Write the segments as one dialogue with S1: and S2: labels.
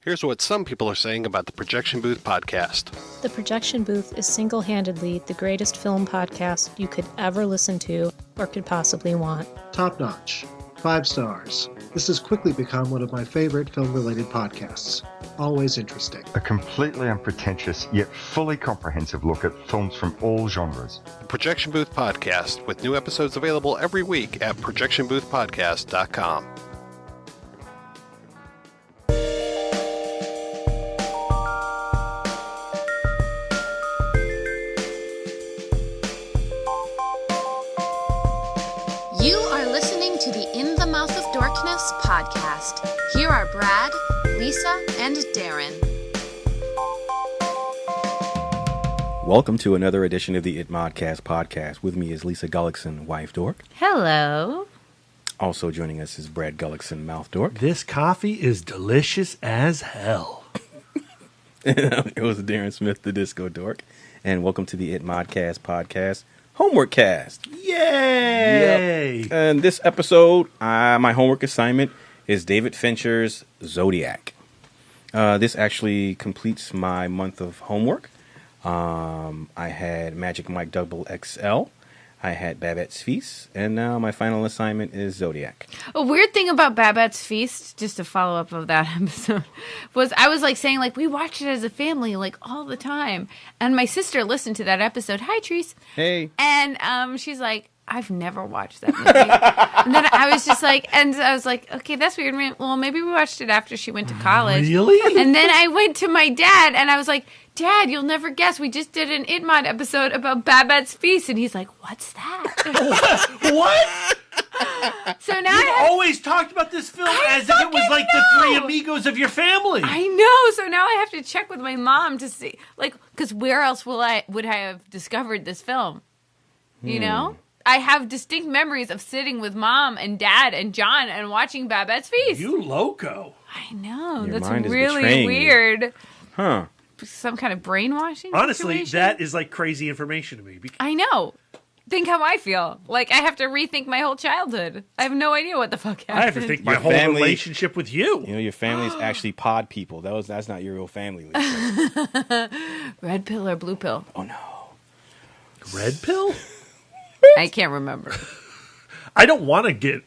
S1: Here's what some people are saying about the Projection Booth podcast.
S2: The Projection Booth is single-handedly the greatest film podcast you could ever listen to or could possibly want.
S3: Top notch. 5 stars. This has quickly become one of my favorite film-related podcasts. Always interesting.
S4: A completely unpretentious yet fully comprehensive look at films from all genres.
S1: The Projection Booth podcast, with new episodes available every week at projectionboothpodcast.com.
S5: You are listening to the In the Mouth of Darkness podcast. Here are Brad, Lisa, and Darren.
S6: Welcome to another edition of the HOMEWORKcast podcast. With me is Lisa Gullickson, wife dork.
S7: Hello.
S6: Also joining us is Brad Gullickson, mouth dork.
S8: This coffee is delicious as hell.
S6: It was Darren Smith, the disco dork. And welcome to the HOMEWORKcast podcast, HOMEWORKcast.
S8: Yay!
S6: Yep. And this episode, my homework assignment is David Fincher's Zodiac. This actually completes my month of homework. I had Magic Mike Double XL. I had Babette's Feast, and now my final assignment is Zodiac.
S7: A weird thing about Babette's Feast, just to follow up of that episode, was I was like saying like we watched it as a family like all the time, and my sister listened to that episode. Hi, Treese.
S6: Hey.
S7: And she's like, I've never watched that movie. And then I was just like, and I was like, okay, that's weird. Well, maybe we watched it after she went to college.
S8: Really?
S7: And then I went to my dad, and I was like, Dad, you'll never guess. We just did an ItMod episode about Babette's Feast. And he's like, what's that?
S8: What?
S7: So now
S8: You always talked about this film as if it was like the three amigos of your family.
S7: I know. So now I have to check with my mom to see, like, because where else would I have discovered this film? You know? I have distinct memories of sitting with Mom and Dad and John and watching Babette's Feast.
S8: You loco.
S7: I know.
S6: Your
S7: That's
S6: mind is
S7: really
S6: betraying you.
S7: weird.
S6: Huh.
S7: Some kind of brainwashing
S8: Honestly,
S7: situation?
S8: that is like crazy information to me.
S7: I know. Think how I feel. Like, I have to rethink my whole childhood. I have no idea what the fuck happened.
S8: I have to think my
S6: Your
S8: whole
S6: family-
S8: relationship with you.
S6: You know, your family's actually pod people. That's not your real family, Lisa.
S7: Red pill or blue pill?
S6: Oh, no.
S8: Red pill?
S7: I can't remember.
S8: I don't want to get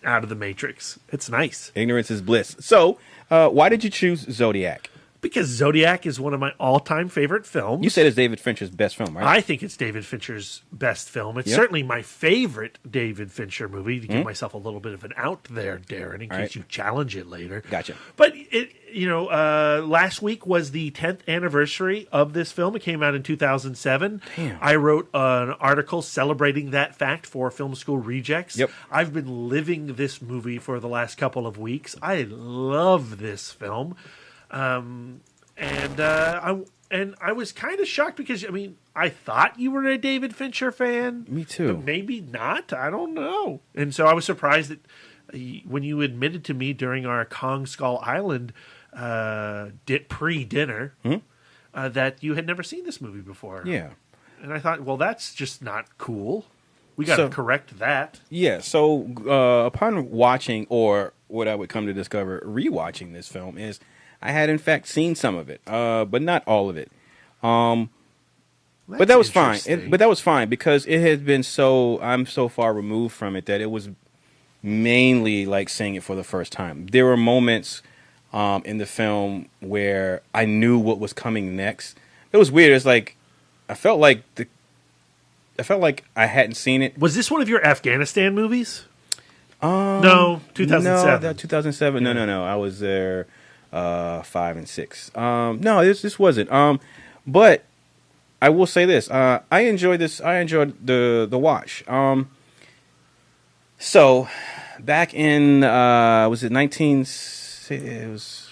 S8: out of the Matrix. It's nice.
S6: Ignorance is bliss. So, why did you choose Zodiac?
S8: Because Zodiac is one of my all-time favorite films.
S6: You said it's David Fincher's best film, right?
S8: I think it's David Fincher's best film. It's
S6: Yep.
S8: certainly my favorite David Fincher movie. To give myself a little bit of an out there, Darren, in case
S6: right.
S8: you challenge it later.
S6: Gotcha.
S8: But last week was the 10th anniversary of this film. It came out in 2007.
S6: Damn.
S8: I wrote an article celebrating that fact for Film School Rejects.
S6: Yep.
S8: I've been living this movie for the last couple of weeks. I love this film. I was kind of shocked because, I mean, I thought you were a David Fincher fan.
S6: Me too.
S8: But maybe not. I don't know. And so I was surprised that when you admitted to me during our Kong Skull Island pre-dinner that you had never seen this movie before.
S6: Yeah.
S8: And I thought, well, that's just not cool. We got to correct that.
S6: Yeah, so upon watching, or what I would come to discover, rewatching this film, is I had in fact seen some of it, but not all of it. But that was fine. But that was fine because it had been I'm so far removed from it that it was mainly like seeing it for the first time. There were moments in the film where I knew what was coming next. It was weird. It's like I felt like I hadn't seen it.
S8: Was this one of your Afghanistan movies? No, 2007.
S6: No, 2007. Yeah. No. I was there 5 and 6. No, this wasn't. But I will say this. I enjoyed this. I enjoyed the watch. So back in was it 19? It was.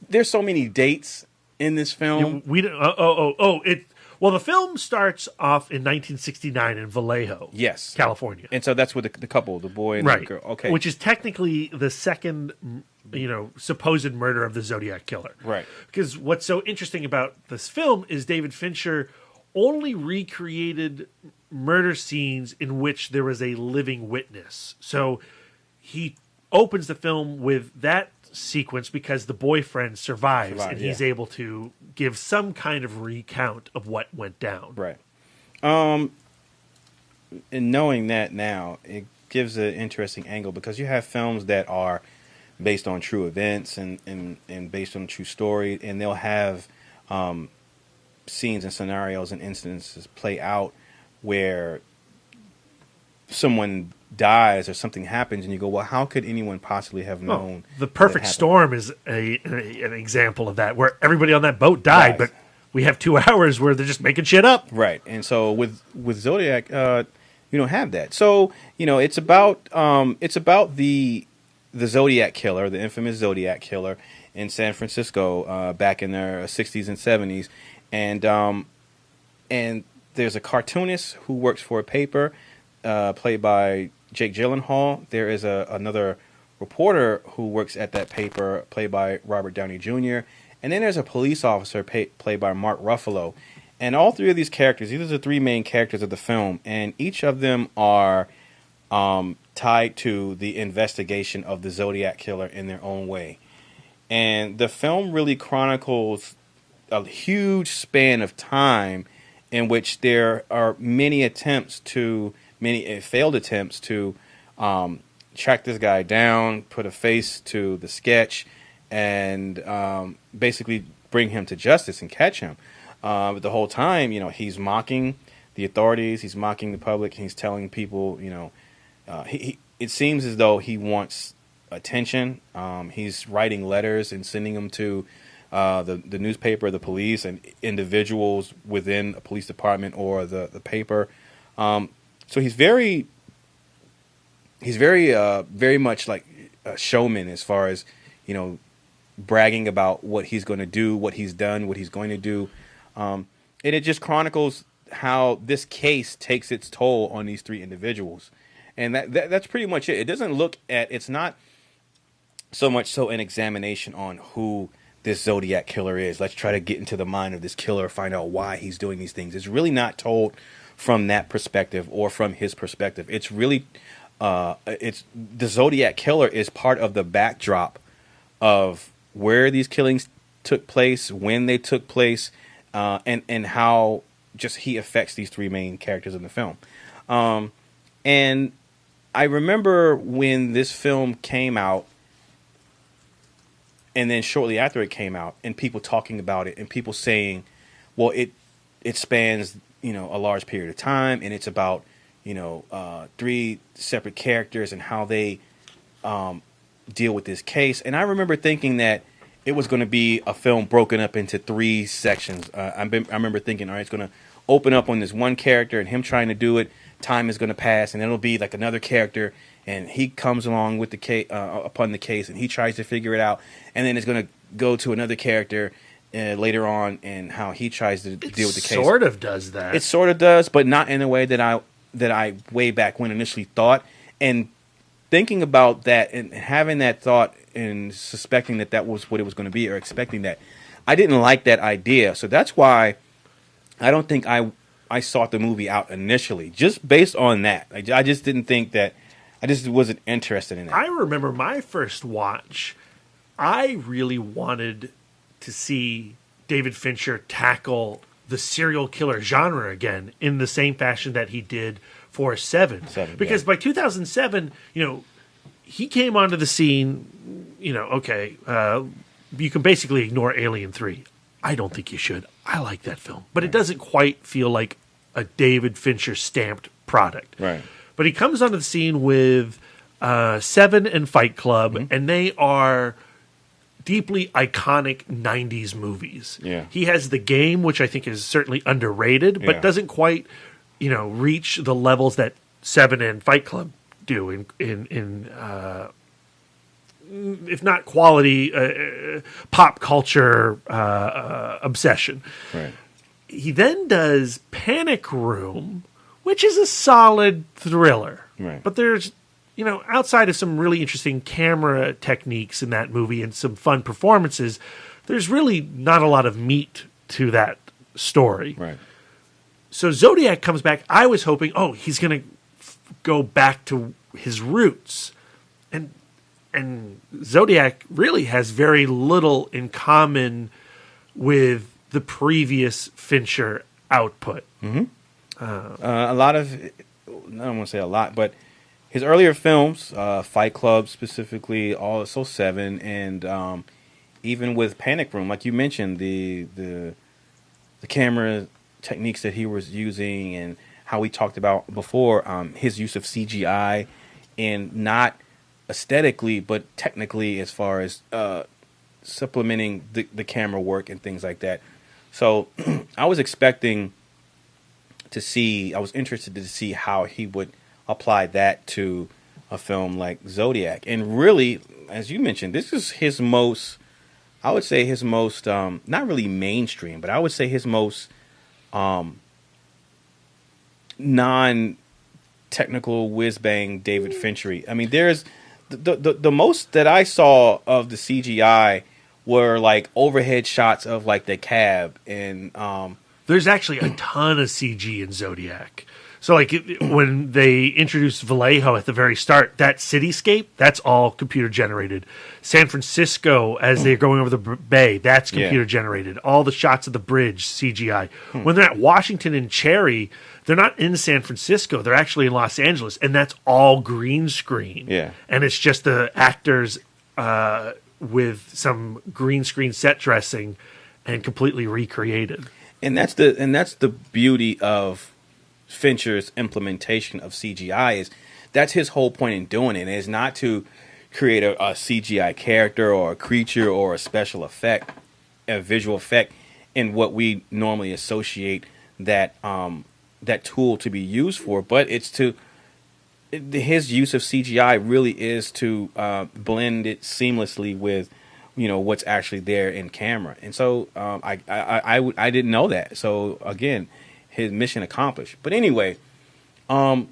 S6: There's so many dates in this film.
S8: Well, the film starts off in 1969 in Vallejo,
S6: yes,
S8: California,
S6: and so that's with the couple, the boy and the girl. Okay,
S8: which is technically the second, supposed murder of the Zodiac killer.
S6: Right.
S8: Because what's so interesting about this film is David Fincher only recreated murder scenes in which there was a living witness. So he opens the film with that sequence because the boyfriend survives and he's
S6: yeah.
S8: able to give some kind of recount of what went down.
S6: Right. And knowing that now, it gives an interesting angle because you have films that are based on true events and based on a true story, and they'll have scenes and scenarios and instances play out where someone dies or something happens, and you go, well, how could anyone possibly have known?
S8: The Perfect Storm is an example of that, where everybody on that boat died, but we have 2 hours where they're just making shit up.
S6: Right. And so with Zodiac, you don't have that. So, it's about the Zodiac killer, the infamous Zodiac killer in San Francisco back in their 60s and 70s. And there's a cartoonist who works for a paper played by Jake Gyllenhaal. There is another reporter who works at that paper played by Robert Downey Jr. And then there's a police officer played by Mark Ruffalo. And all 3 of these characters, these are the 3 main characters of the film, and each of them are tied to the investigation of the Zodiac killer in their own way. And the film really chronicles a huge span of time in which there are many failed attempts to track this guy down, put a face to the sketch, and basically bring him to justice and catch him. But the whole time, he's mocking the authorities, he's mocking the public, he's telling people, it seems as though he wants attention. He's writing letters and sending them to the newspaper, the police, and individuals within a police department or the paper. So he's very much like a showman as far as, bragging about what he's going to do, what he's done, what he's going to do. And it just chronicles how this case takes its toll on these 3 individuals. And that's pretty much it. It doesn't look at, it's not so much so an examination on who this Zodiac killer is. Let's try to get into the mind of this killer, find out why he's doing these things. It's really not told from that perspective or from his perspective. It's really, it's the Zodiac killer is part of the backdrop of where these killings took place, when they took place, and how just he affects these 3 main characters in the film. And I remember when this film came out, and then shortly after it came out, and people talking about it, and people saying, well, it spans, a large period of time, and it's about, 3 separate characters and how they deal with this case. And I remember thinking that it was going to be a film broken up into 3 sections. I remember thinking, all right, it's going to open up on this one character and him trying to do it. Time is going to pass, and then it'll be like another character, and he comes along with the case, upon the case, and he tries to figure it out, and then it's going to go to another character later on, and how he tries to deal with the case.
S8: It sort of does that.
S6: It sort of does, but not in a way that I way back when initially thought. And thinking about that and having that thought and suspecting that was what it was going to be, or expecting that, I didn't like that idea. So that's why I don't think I sought the movie out initially, just based on that. I just didn't think that, I just wasn't interested in it.
S8: I remember my first watch, I really wanted to see David Fincher tackle the serial killer genre again in the same fashion that he did for Seven. Because by 2007, he came onto the scene, you can basically ignore Alien 3. I don't think you should. I like that film. But it doesn't quite feel like a David Fincher stamped product.
S6: Right.
S8: But he comes onto the scene with Seven and Fight Club, and they are deeply iconic 90s movies.
S6: Yeah.
S8: He has The Game, which I think is certainly underrated, but doesn't quite, reach the levels that Seven and Fight Club do in if not quality, pop culture obsession.
S6: Right.
S8: He then does Panic Room, which is a solid thriller.
S6: Right.
S8: But there's, outside of some really interesting camera techniques in that movie and some fun performances, there's really not a lot of meat to that story.
S6: Right.
S8: So Zodiac comes back. I was hoping, he's going to go back to his roots. And and Zodiac really has very little in common with the previous Fincher output.
S6: Mm-hmm. A lot of, I don't want to say a lot, but his earlier films, Fight Club specifically, also Seven, and even with Panic Room, like you mentioned, the camera techniques that he was using and how we talked about before, his use of CGI, and not aesthetically, but technically as far as supplementing the camera work and things like that. So I was interested to see how he would apply that to a film like Zodiac. And really, as you mentioned, this is his most, I would say his most, not really mainstream, but I would say his most non-technical whiz-bang David Fincher. I mean, there's the most that I saw of the CGI were like overhead shots of like the cab, and
S8: there's actually a ton of CG in Zodiac. So like when they introduced Vallejo at the very start, that cityscape, that's all computer generated. San Francisco, as they're going over the bay, that's computer generated. All the shots of the bridge, CGI. When they're at Washington and Cherry, they're not in San Francisco. They're actually in Los Angeles, and that's all green screen. Yeah. And it's just the actors with some green screen set dressing and completely recreated.
S6: And that's the beauty of Fincher's implementation of CGI. Is that's his whole point in doing it, is not to create a CGI character or a creature or a special effect, a visual effect, in what we normally associate that tool to be used for, but it's to his use of CGI really is to blend it seamlessly with what's actually there in camera. And so I didn't know that. So again, his mission accomplished. But anyway, the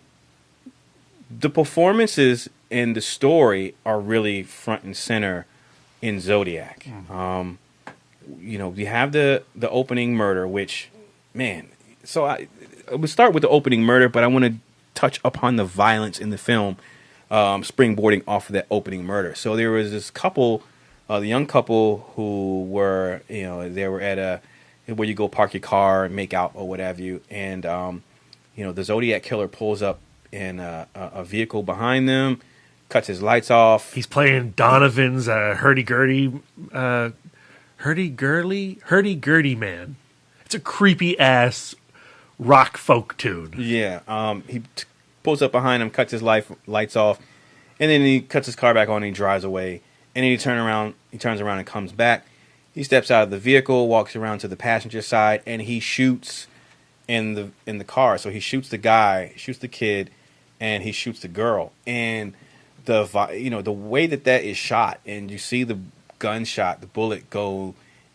S6: performances and the story are really front and center in Zodiac. We have the opening murder, which, man. So I would start with the opening murder, but I want to touch upon the violence in the film, springboarding off of that opening murder. So there was this couple, the young couple who were, they were at where you go park your car and make out or what have you. And, the Zodiac killer pulls up in a vehicle behind them, cuts his lights off.
S8: He's playing Donovan's hurdy-gurdy man. It's a creepy-ass rock folk tune.
S6: Yeah. He pulls up behind him, cuts his lights off, and then he cuts his car back on and he drives away. And then he turns around and comes back. He steps out of the vehicle, walks around to the passenger side, and he shoots in the car. So he shoots the guy, shoots the kid, and he shoots the girl. And the way that is shot, and you see the gunshot, the bullet go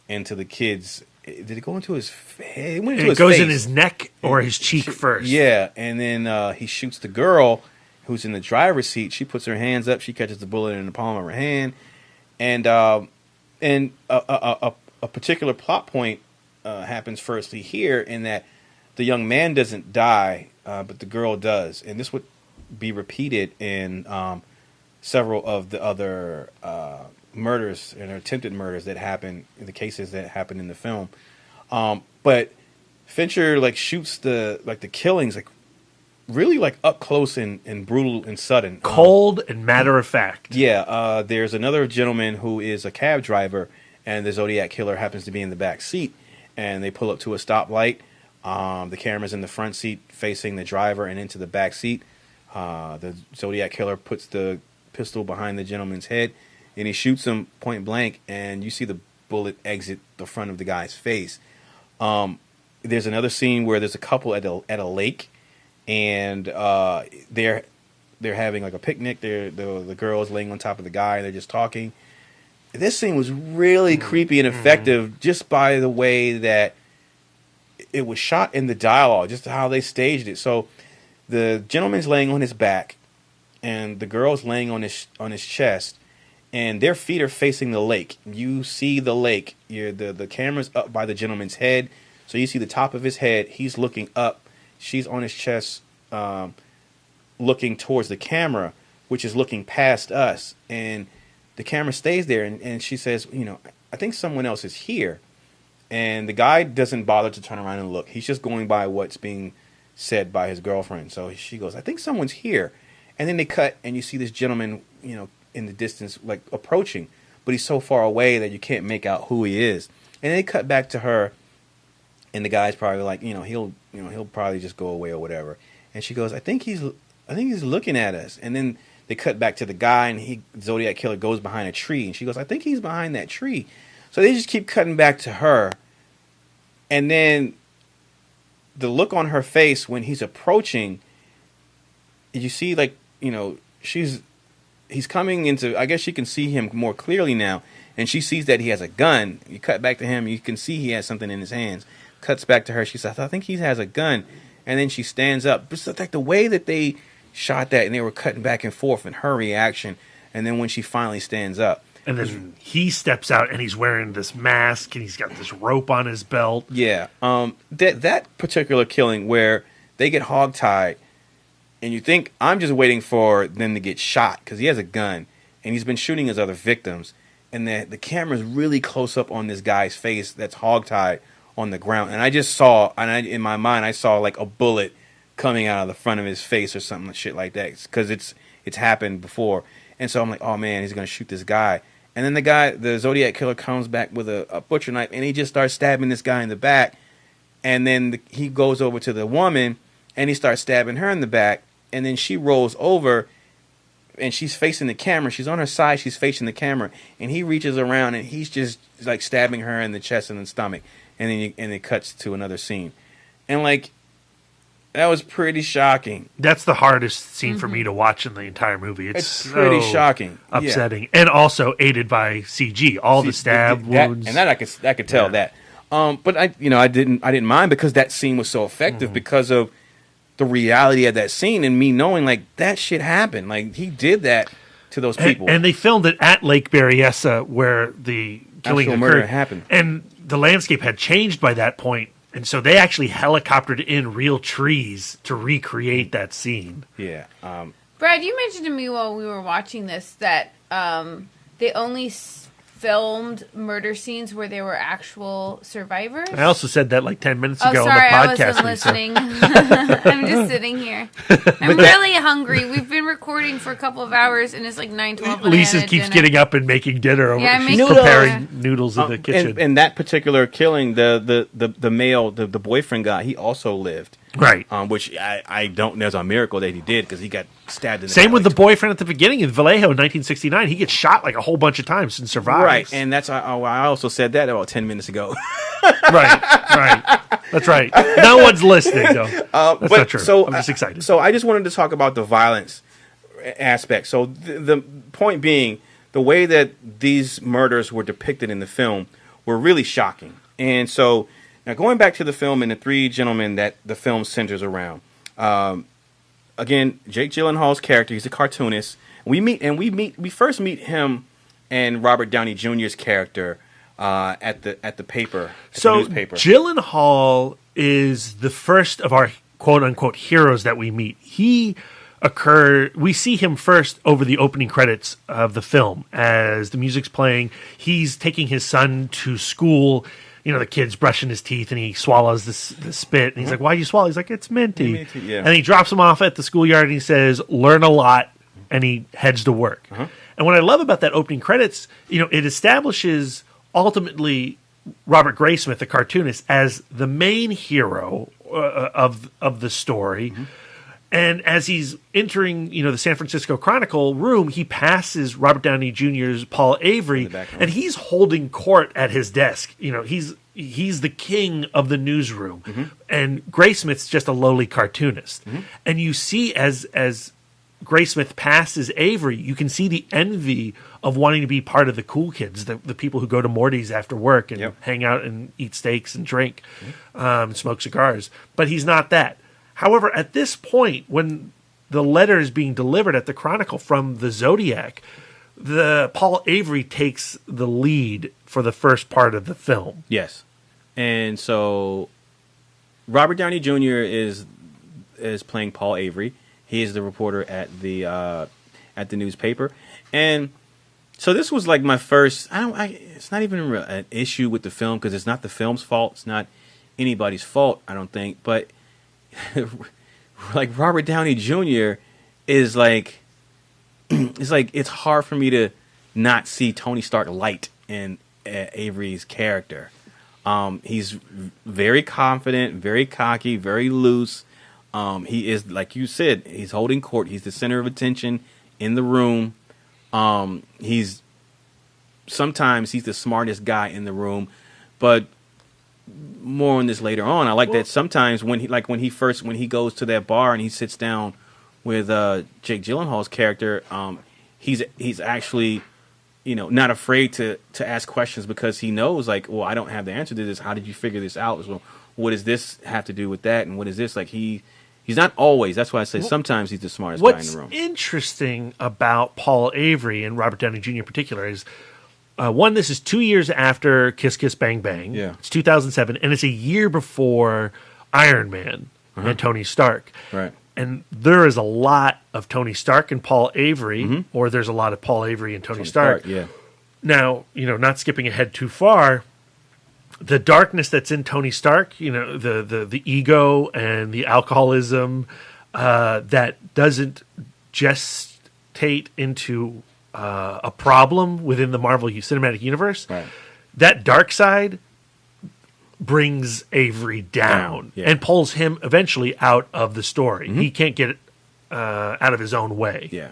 S6: into the kid's. Did it go into his head? It
S8: goes
S6: face.
S8: In his neck or his cheek first.
S6: Yeah, and then he shoots the girl who's in the driver's seat. She puts her hands up. She catches the bullet in the palm of her hand, and a particular plot point happens firstly here, in that the young man doesn't die, but the girl does, and this would be repeated in several of the other murders and attempted murders that happen in the cases that happen in the film. But Fincher shoots the killings really up close and brutal and sudden,
S8: cold and matter of fact.
S6: Yeah, there's another gentleman who is a cab driver, and the Zodiac killer happens to be in the back seat, and they pull up to a stoplight. The camera's in the front seat facing the driver and into the back seat. The Zodiac killer puts the pistol behind the gentleman's head, and he shoots him point blank, and you see the bullet exit the front of the guy's face. There's another scene where there's a couple at a lake, and they're having a picnic. The girl is laying on top of the guy, and they're just talking. This scene was really creepy and effective just by the way that it was shot in the dialogue, just how they staged it. So the gentleman's laying on his back, and the girl's laying on his chest, and their feet are facing the lake. You see the lake. The camera's up by the gentleman's head, so you see the top of his head. He's looking up. She's on his chest, looking towards the camera, which is looking past us. And the camera stays there, and she says, I think someone else is here. And the guy doesn't bother to turn around and look. He's just going by what's being said by his girlfriend. So she goes, I think someone's here. And then they cut, and you see this gentleman, in the distance, like approaching. But he's so far away that you can't make out who he is. And then they cut back to her, and the guy's probably like, he'll probably just go away or whatever. And she goes, I think he's looking at us. And then they cut back to the guy, and Zodiac Killer goes behind a tree. And she goes, I think he's behind that tree. So they just keep cutting back to her. And then the look on her face when he's approaching, you see, like, he's coming into, I guess she can see him more clearly now. And she sees that he has a gun. You cut back to him, you can see he has something in his hands. Cuts back to her. She says, I think he has a gun. And then she stands up. It's like the way that they shot that, and they were cutting back and forth, and her reaction. And then when she finally stands up.
S8: And then he steps out, and he's wearing this mask, and he's got this rope on his belt.
S6: Yeah. That particular killing where they get hogtied, and you think, I'm just waiting for them to get shot, because he has a gun, and he's been shooting his other victims. And the camera's really close up on this guy's face that's hogtied on the ground. And I just saw, in my mind, I saw like a bullet coming out of the front of his face or something, shit like that, because it's happened before. And so I'm like, oh man, he's going to shoot this guy. And then the Zodiac Killer comes back with a butcher knife, and he just starts stabbing this guy in the back. And then he goes over to the woman, and he starts stabbing her in the back. And then she rolls over, and she's facing the camera. She's on her side. She's facing the camera. And he reaches around, and he's just like stabbing her in the chest and the stomach. And then it cuts to another scene. And like, that was pretty shocking.
S8: That's the hardest scene for me to watch in the entire movie. It's
S6: pretty shocking,
S8: upsetting, and also aided by CG. All the stab wounds,
S6: and that I could tell that. But I didn't mind because that scene was so effective because of the reality of that scene and me knowing like that shit happened. Like he did that to those people,
S8: and they filmed it at Lake Berryessa where the killing
S6: actual
S8: occurred.
S6: Murder happened,
S8: and the landscape had changed by that point. And so they actually helicoptered in real trees to recreate that scene.
S6: Yeah.
S7: Brad, you mentioned to me while we were watching this that they only filmed murder scenes where there were actual survivors.
S8: I also said that like 10 minutes ago
S7: sorry,
S8: on the podcast.
S7: I wasn't listening. I'm just sitting here. I'm really hungry. We've been recording for a couple of hours, and it's like 9:12.
S8: Lisa keeps getting up and making dinner. She's preparing noodles in the kitchen.
S6: And that particular killing, the male, the boyfriend guy, he also lived.
S8: Right.
S6: Which I don't know is a miracle that he did because he got stabbed in the
S8: Same with the boyfriend at the beginning in Vallejo in 1969. He gets shot like a whole bunch of times and survives.
S6: Right. And that's I also said that about 10 minutes ago.
S8: Right. That's right. No one's listening, though. That's not true. So, I'm just excited.
S6: So I just wanted to talk about the violence aspect. So the point being, the way that these murders were depicted in the film were really shocking. And so now going back to the film and the three gentlemen that the film centers around. Again, Jake Gyllenhaal's character, he's a cartoonist. We first meet him and Robert Downey Jr.'s character at the paper.
S8: So
S6: the newspaper.
S8: Gyllenhaal is the first of our quote unquote heroes that we meet. We see him first over the opening credits of the film as the music's playing. He's taking his son to school. You know, the kid's brushing his teeth and he swallows the spit. And he's like, why do you swallow? He's like, it's minty.
S6: Yeah.
S8: And he drops him off at the schoolyard and he says, learn a lot. And he heads to work. And what I love about that opening credits, it establishes ultimately Robert Graysmith, the cartoonist, as the main hero of the story. And as he's entering, the San Francisco Chronicle room, he passes Robert Downey Jr.'s Paul Avery, and he's holding court at his desk. He's the king of the newsroom, and Graysmith's just a lowly cartoonist. And you see as Graysmith passes Avery, you can see the envy of wanting to be part of the cool kids, the people who go to Morty's after work and hang out and eat steaks and drink, smoke cigars. But he's not that. However, at this point, when the letter is being delivered at the Chronicle from the Zodiac, the Paul Avery takes the lead for the first part of the film.
S6: Yes. And so Robert Downey Jr. is playing Paul Avery. He is the reporter at the newspaper. And So this was like my first. It's not even an issue with the film because it's not the film's fault. It's not anybody's fault. I don't think. But like Robert Downey Jr. is like, it's hard for me to not see Tony Stark light in Avery's character. He's very confident, very cocky, very loose. He is, like you said, he's holding court. He's the center of attention in the room. Sometimes he's the smartest guy in the room, but more on this later on. I like that sometimes when he goes to that bar and he sits down with Jake Gyllenhaal's character, he's actually, not afraid to ask questions because he knows, like, well, I don't have the answer to this. How did you figure this out? So what does this have to do with that? And what is this? Like, he's not always. That's why I say sometimes he's the smartest guy in the room.
S8: What's interesting about Paul Avery and Robert Downey Jr. in particular is, one, this is 2 years after Kiss Kiss Bang Bang.
S6: Yeah.
S8: It's 2007, and it's a year before Iron Man and Tony Stark.
S6: Right.
S8: And there is a lot of Tony Stark and Paul Avery, or there's a lot of Paul Avery and Tony Stark.
S6: Yeah.
S8: Now, not skipping ahead too far, the darkness that's in Tony Stark, the ego and the alcoholism that doesn't gestate into a problem within the Marvel Cinematic Universe,
S6: right.
S8: That dark side brings Avery down and pulls him eventually out of the story. He can't get it out of his own way.
S6: Yeah.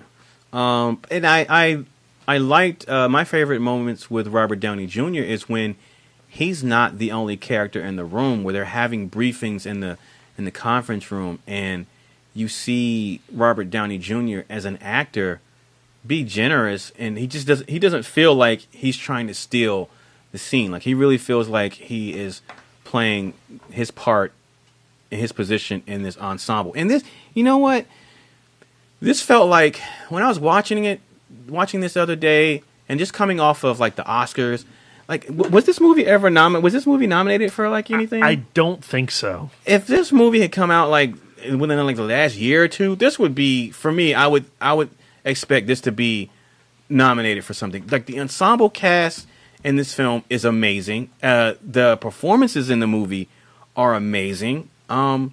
S6: And I liked my favorite moments with Robert Downey Jr. is when he's not the only character in the room, where they're having briefings in the conference room, and you see Robert Downey Jr. as an actor be generous, and he doesn't feel like he's trying to steal the scene. Like, he really feels like he is playing his part in his position in this ensemble. And this, you know what? This felt like when I was watching this other day, and just coming off of like the Oscars, like, was this movie ever nominated? Was this movie nominated for like anything?
S8: I don't think so.
S6: If this movie had come out like within like the last year or two, this would be, for me, I would expect this to be nominated for something. Like, the ensemble cast in this film is amazing. The performances in the movie are amazing. And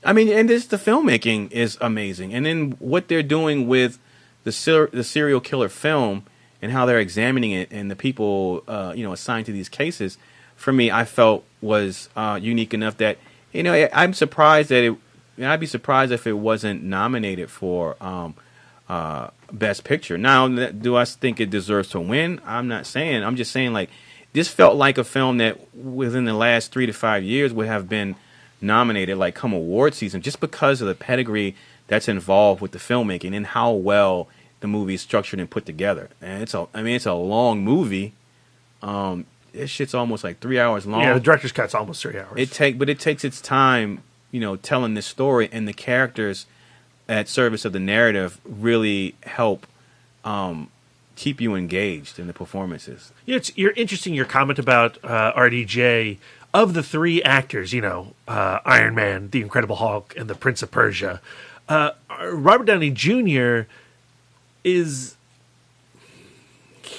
S6: the filmmaking is amazing. And then what they're doing with the serial killer film and how they're examining it, and the people assigned to these cases, for me, I felt was unique enough that I'm surprised that I'd be surprised if it wasn't nominated for Best Picture. Now, do I think it deserves to win? I'm not saying. I'm just saying, like, this felt like a film that within the last 3 to 5 years would have been nominated, like, come award season, just because of the pedigree that's involved with the filmmaking and how well the movie is structured and put together. And it's a long movie. This shit's almost like 3 hours long.
S8: Yeah, the director's cut's almost 3 hours.
S6: But it takes its time, telling this story, and the characters at service of the narrative really help keep you engaged in the performances.
S8: You're interesting, your comment about RDJ. Of the three actors, Iron Man, the Incredible Hulk, and the Prince of Persia, Robert Downey Jr. he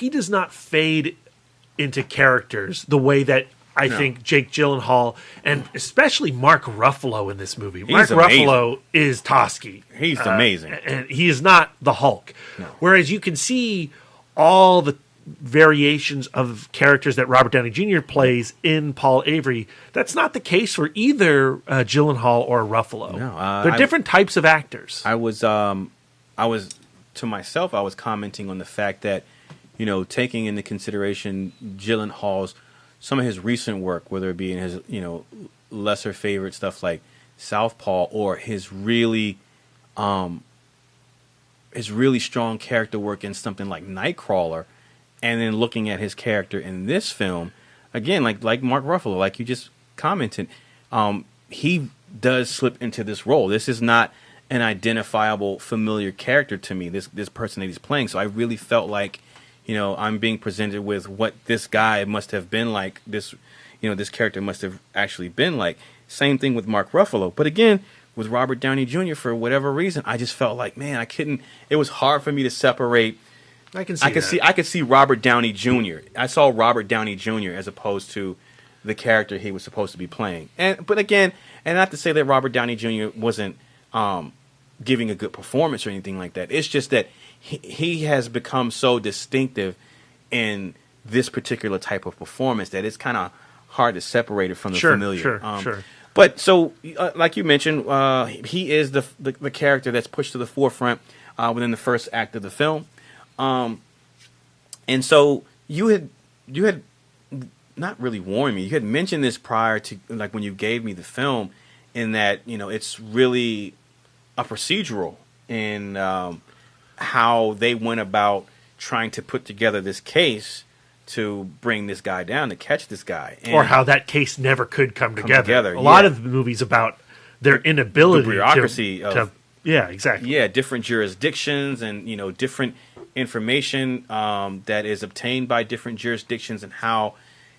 S8: does not fade into characters the way that I think Jake Gyllenhaal and especially Mark Ruffalo in this movie. Mark Ruffalo is Toschi.
S6: He's amazing.
S8: And he is not the Hulk.
S6: No.
S8: Whereas you can see all the variations of characters that Robert Downey Jr. plays in Paul Avery. That's not the case for either Gyllenhaal or Ruffalo.
S6: No,
S8: they're different types of actors.
S6: I was commenting on the fact that, taking into consideration Gyllenhaal's, some of his recent work, whether it be in his, lesser favorite stuff like Southpaw, or his really strong character work in something like Nightcrawler, and then looking at his character in this film, again, like Mark Ruffalo, like you just commented, he does slip into this role. This is not an identifiable, familiar character to me, this person that he's playing. So I really felt like, I'm being presented with what this guy must have been like, this character must have actually been like. Same thing with Mark Ruffalo. But again, with Robert Downey Jr., for whatever reason, I just felt like, man, it was hard for me to separate
S8: I can see
S6: I could see Robert Downey Jr. I saw Robert Downey Jr. as opposed to the character he was supposed to be playing. But again, and not to say that Robert Downey Jr. wasn't giving a good performance or anything like that. It's just that he has become so distinctive in this particular type of performance that it's kind of hard to separate it from the familiar.
S8: Sure.
S6: But so, like you mentioned, he is the character that's pushed to the forefront within the first act of the film. And so you had not really warned me. You had mentioned this prior to, like, when you gave me the film, in that, you know, it's really a procedural in how they went about trying to put together this case to bring this guy down, to catch this guy.
S8: Or how that case never could come together. A lot of the movies about their inability,
S6: the bureaucracy
S8: yeah, exactly.
S6: Yeah, different jurisdictions and, you know, different information that is obtained by different jurisdictions, and how,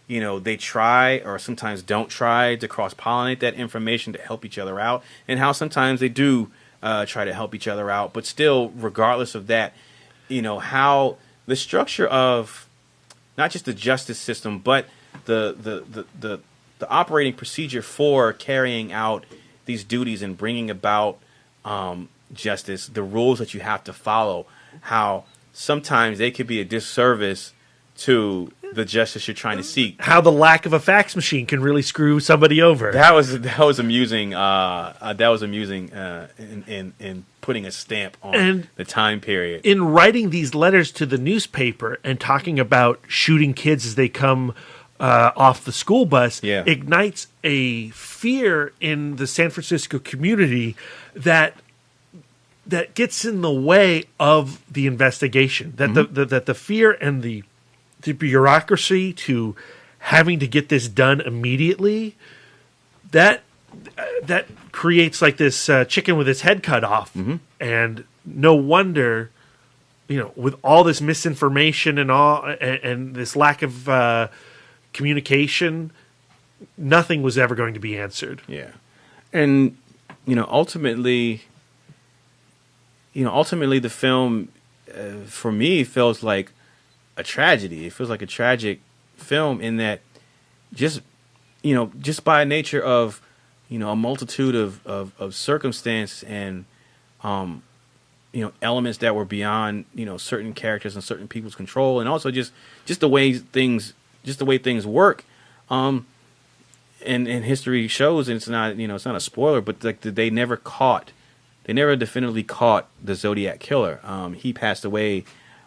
S6: you know, they try or sometimes don't try to cross-pollinate that information to help each other out, and how sometimes they do try to help each other out. But still, regardless of that, you know, how the structure of not just the justice system, but the operating procedure for carrying out these duties and bringing about justice, the rules that you have to follow, how sometimes they could be a disservice to the justice you're trying to seek.
S8: How the lack of a fax machine can really screw somebody over.
S6: That was amusing. In putting a stamp on the time period.
S8: In writing these letters to the newspaper and talking about shooting kids as they come off the school bus, ignites a fear in the San Francisco community that gets in the way of the investigation. That the fear and the bureaucracy to having to get this done immediately, that creates like this chicken with its head cut off. And no wonder, you know, with all this misinformation and and this lack of communication, nothing was ever going to be answered.
S6: Yeah. And, ultimately the film, for me, feels like a tragedy. It feels like a tragic film in that just by nature of, a multitude of circumstance and, elements that were beyond, certain characters and certain people's control, and also just the way things work. And history shows, and it's not a spoiler, but like they never definitively caught the Zodiac killer. He passed away.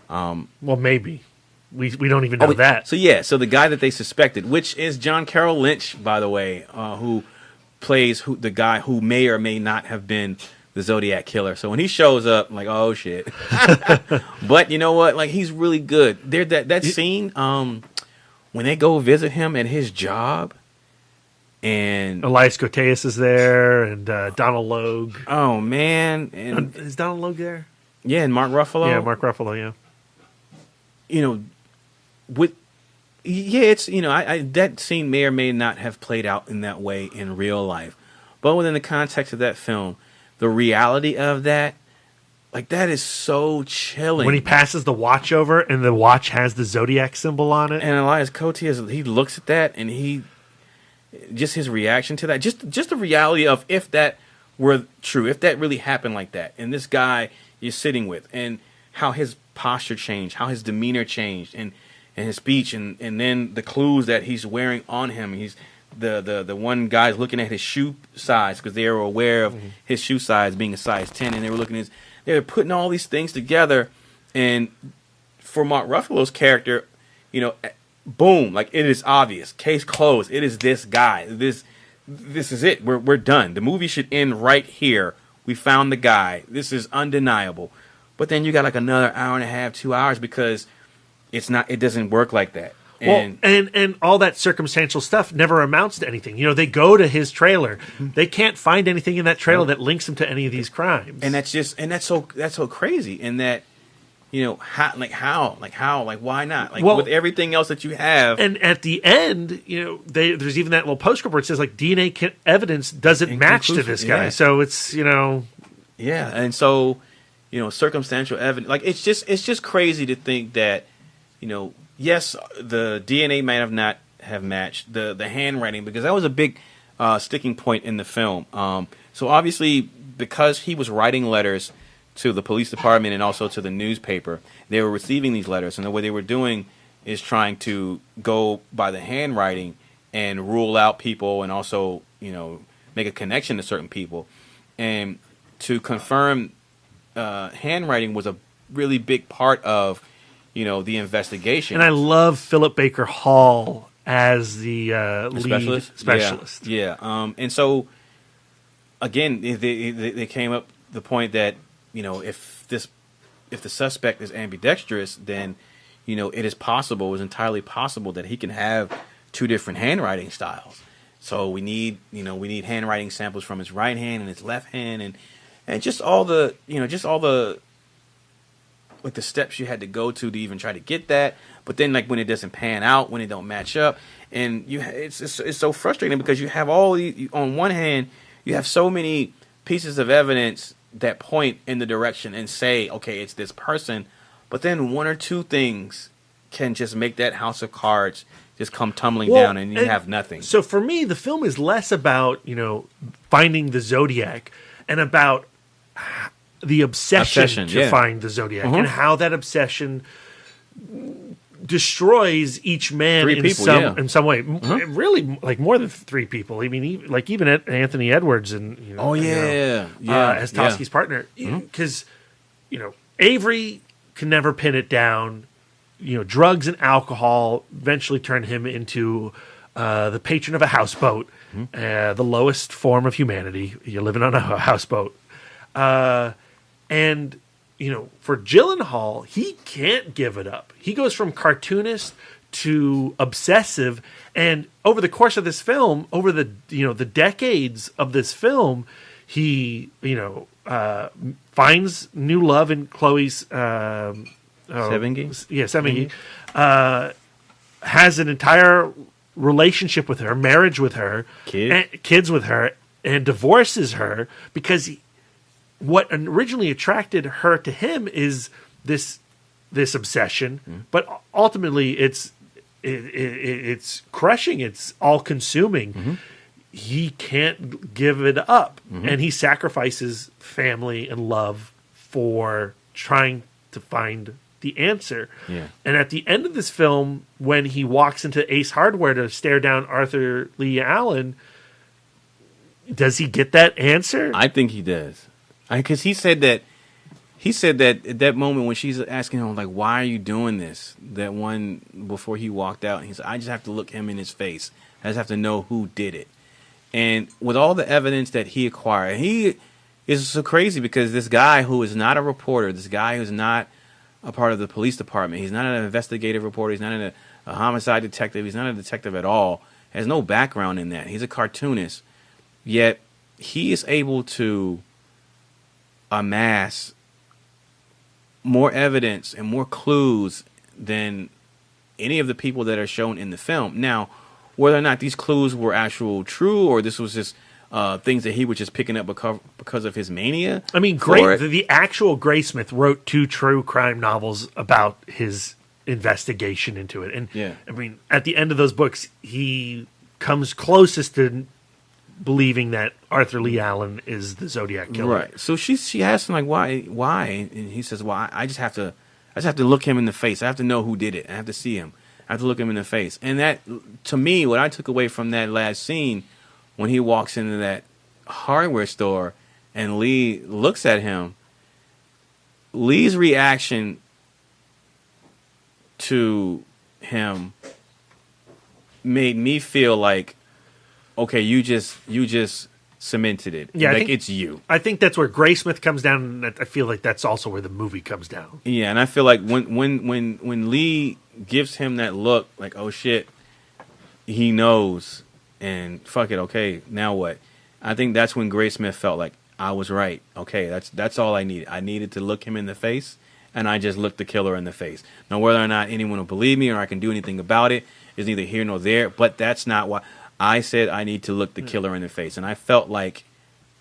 S8: Well, maybe we don't even know that.
S6: So the guy that they suspected, which is John Carroll Lynch, by the way, who plays the guy who may or may not have been the Zodiac killer. So when he shows up, I'm like, oh shit. But you know what? Like, he's really good. There, that scene when they go visit him at his job. And
S8: Elias Koteas is there, and Donald Logue.
S6: Oh man, and
S8: is Donald Logue there?
S6: Yeah, and Mark Ruffalo.
S8: Yeah, Mark Ruffalo. Yeah.
S6: It's that scene may or may not have played out in that way in real life, but within the context of that film, the reality of that, like, that is so chilling.
S8: When he passes the watch over, and the watch has the Zodiac symbol on it,
S6: and Elias Koteas, he looks at that, and just his reaction to that, just the reality of, if that were true, if that really happened like that, and this guy you're sitting with, and how his posture changed, how his demeanor changed, and his speech, and then the clues that he's wearing on him. He's the one guy's looking at his shoe size, because they were aware of his shoe size being a size 10, and they were putting all these things together. And for Mark Ruffalo's character, boom, like, it is obvious. Case closed. It is this guy. This is it. We're done. The movie should end right here. We found the guy. This is undeniable. But then you got like another hour and a half, 2 hours, because it doesn't work like that.
S8: And all that circumstantial stuff never amounts to anything. They go to his trailer. They can't find anything in that trailer that links him to any of these crimes. And that's so crazy. In that,
S6: why not? With everything else that you have.
S8: And at the end, there's even that little postscript where it says, like, DNA evidence doesn't match to this guy. Yeah. So it's,
S6: Yeah. And so, circumstantial evidence. Like it's just crazy to think that, yes, the DNA might not have matched the handwriting, because that was a big sticking point in the film. So obviously, because he was writing letters to the police department and also to the newspaper, they were receiving these letters, and what they were doing is trying to go by the handwriting and rule out people, and also make a connection to certain people, and to confirm handwriting was a really big part of the investigation.
S8: And I love Philip Baker Hall as the lead specialist.
S6: Yeah. And so again, they came up the point that if the suspect is ambidextrous, then it is entirely possible that he can have two different handwriting styles. So we need handwriting samples from his right hand and his left hand, and just all the like the steps you had to go to even try to get that. But then like when it doesn't pan out, when it don't match up, and it's so frustrating, because you have on one hand you have so many pieces of evidence that point in the direction and say, okay, it's this person, but then one or two things can just make that house of cards just come tumbling down, and you have nothing.
S8: So for me, the film is less about finding the Zodiac and about the obsession to find the Zodiac, and how that obsession destroys each man in some way. Really, like more than three people. I mean, even Anthony Edwards and as Toschi's partner, because Avery can never pin it down. Drugs and alcohol eventually turn him into the patron of a houseboat, the lowest form of humanity. You're living on a houseboat. And, for Gyllenhaal, he can't give it up. He goes from cartoonist to obsessive. And over the course of this film, over the decades of this film, he, finds new love in Chloe's,
S6: Sevigny?
S8: Yeah, Sevigny. Has an entire relationship with her, marriage with her, kids with her, and divorces her because what originally attracted her to him is this obsession, but ultimately it's crushing, it's all consuming. He can't give it up, and he sacrifices family and love for trying to find the answer. And at the end of this film, when he walks into Ace Hardware to stare down Arthur Lee Allen, does he get that answer?
S6: I think he does, because he said that at that moment when she's asking him, like, why are you doing this, that one before he walked out, he said, I just have to look him in his face. I just have to know who did it. And with all the evidence that he acquired, he is so crazy, because this guy who is not a reporter, this guy who's not a part of the police department, he's not an investigative reporter, he's not a homicide detective, he's not a detective at all, has no background in that. He's a cartoonist, yet he is able to amass more evidence and more clues than any of the people that are shown in the film. Now, whether or not these clues were actual true, or this was just things that he was just picking up because of his mania.
S8: I mean, the actual Graysmith wrote 2 true crime novels about his investigation into it. And I mean, at the end of those books, he comes closest to believing that Arthur Lee Allen is the Zodiac killer.
S6: Right. So she asks him, like, why? And he says, well, I just have to look him in the face. I have to know who did it. I have to see him. I have to look him in the face. And that, to me, what I took away from that last scene, when he walks into that hardware store and Lee looks at him, Lee's reaction to him made me feel like, okay, you just cemented it.
S8: Yeah,
S6: like it's you.
S8: I think that's where Graysmith comes down, and I feel like that's also where the movie comes down.
S6: Yeah, and I feel like when Lee gives him that look, like, oh shit, he knows. And fuck it, okay, now what? I think that's when Graysmith felt like, I was right. Okay, that's all I needed. I needed to look him in the face, and I just looked the killer in the face. Now, whether or not anyone will believe me or I can do anything about it is neither here nor there, but that's not why. I said I need to look the killer in the face, and I felt like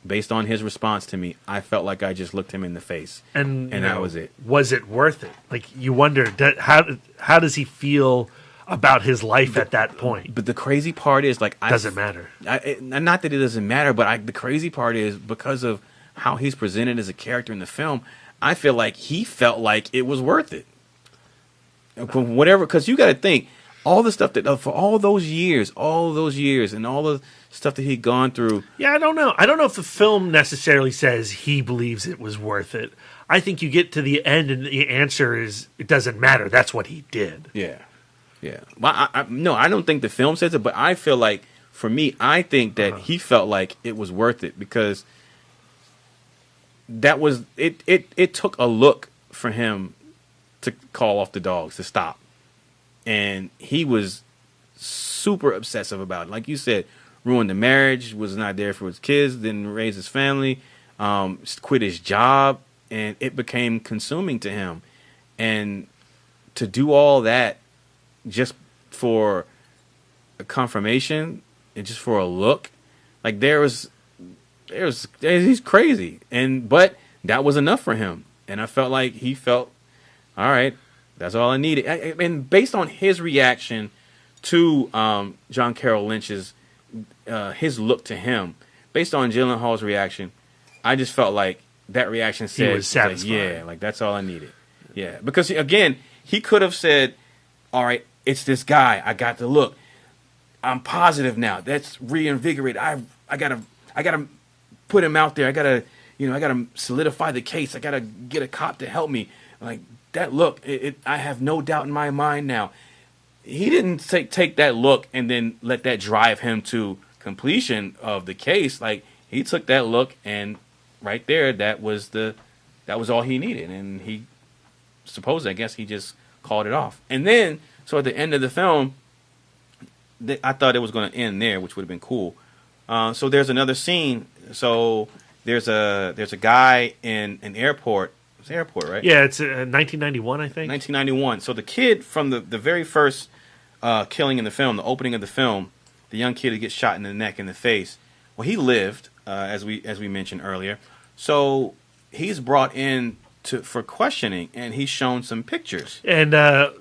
S6: based on his response to me, I felt like I just looked him in the face,
S8: and
S6: that was it.
S8: Was it worth it? Like, you wonder how does he feel about his life at that point?
S6: But the crazy part is, like,
S8: doesn't matter.
S6: Not that it doesn't matter, but the crazy part is because of how he's presented as a character in the film, I feel like he felt like it was worth it. Whatever, because you got to think all the stuff that for all those years, and all the stuff that he'd gone through.
S8: Yeah, I don't know. I don't know if the film necessarily says he believes it was worth it. I think you get to the end and the answer is it doesn't matter. That's what he did.
S6: Yeah. Well, no, I don't think the film says it, but I feel like, for me, I think that he felt like it was worth it because that was it. It took a look for him to call off the dogs, to stop, and he was super obsessive about it. Like you said, ruined the marriage, was not there for his kids, didn't raise his family, quit his job, and it became consuming to him. And to do all that just for a confirmation and just for a look, like he's crazy. But that was enough for him. And I felt like he felt, all right, that's all I needed. And based on his reaction to John Carroll Lynch's, his look to him, based on Gyllenhaal's reaction, I just felt like that reaction said,
S8: he was satisfied.
S6: Like, yeah, like that's all I needed. Yeah, because again, he could have said, all right, it's this guy. I got the look. I'm positive now. That's reinvigorated. I gotta put him out there. I gotta solidify the case. I gotta get a cop to help me. Like that look, I have no doubt in my mind now. He didn't take that look and then let that drive him to completion of the case. Like he took that look and right there, that was all he needed, and he supposedly, I guess, he just called it off. And then, so at the end of the film, I thought it was going to end there, which would have been cool. So there's another scene. So there's a guy in an airport. It's an airport, right?
S8: Yeah, it's 1991, I think.
S6: 1991. So the kid from the very first killing in the film, the opening of the film, the young kid who gets shot in the neck and the face. Well, he lived, as we mentioned earlier. So he's brought in for questioning, and he's shown some pictures.
S8: And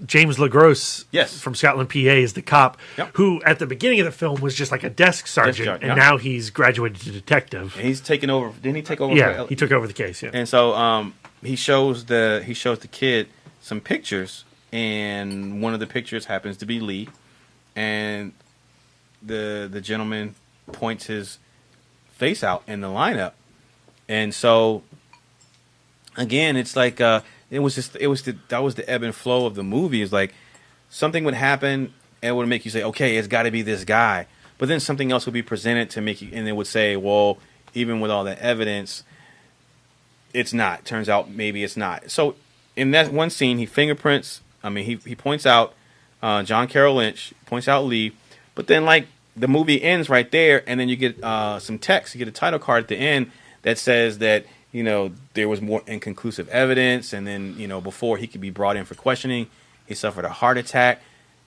S8: James LaGrosse,
S6: yes,
S8: from Scotland, PA, is the cop,
S6: yep,
S8: who at the beginning of the film was just like a desk sergeant, and now he's graduated to detective.
S6: And he's taken over. Didn't he take over?
S8: Yeah, he took over the case. Yeah,
S6: and so he shows the kid some pictures, and one of the pictures happens to be Lee, and the gentleman points his face out in the lineup, and so. Again, it's like that was the ebb and flow of the movie. It's like something would happen and it would make you say, okay, it's got to be this guy. But then something else would be presented to make you, and it would say, well, even with all that evidence, it's not. Turns out maybe it's not. So in that one scene, he points out John Carroll Lynch, points out Lee, but then like the movie ends right there, and then you get some text. You get a title card at the end that says that, you know, there was more inconclusive evidence, and then, you know, before he could be brought in for questioning, he suffered a heart attack.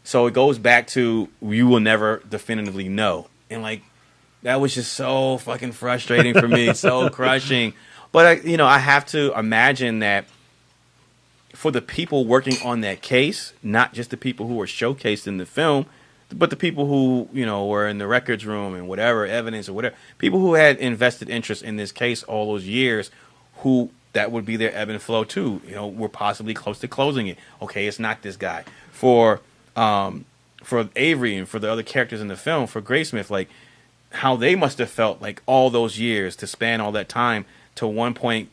S6: So it goes back to, you will never definitively know. And like, that was just so fucking frustrating for me, so crushing. But I have to imagine that for the people working on that case, not just the people who were showcased in the film, but the people who, you know, were in the records room and whatever evidence or whatever, people who had invested interest in this case all those years, who that would be their ebb and flow too. You know, we're possibly close to closing it. Okay, it's not this guy. For Avery and for the other characters in the film, for Graysmith, like how they must have felt like all those years to span all that time to one point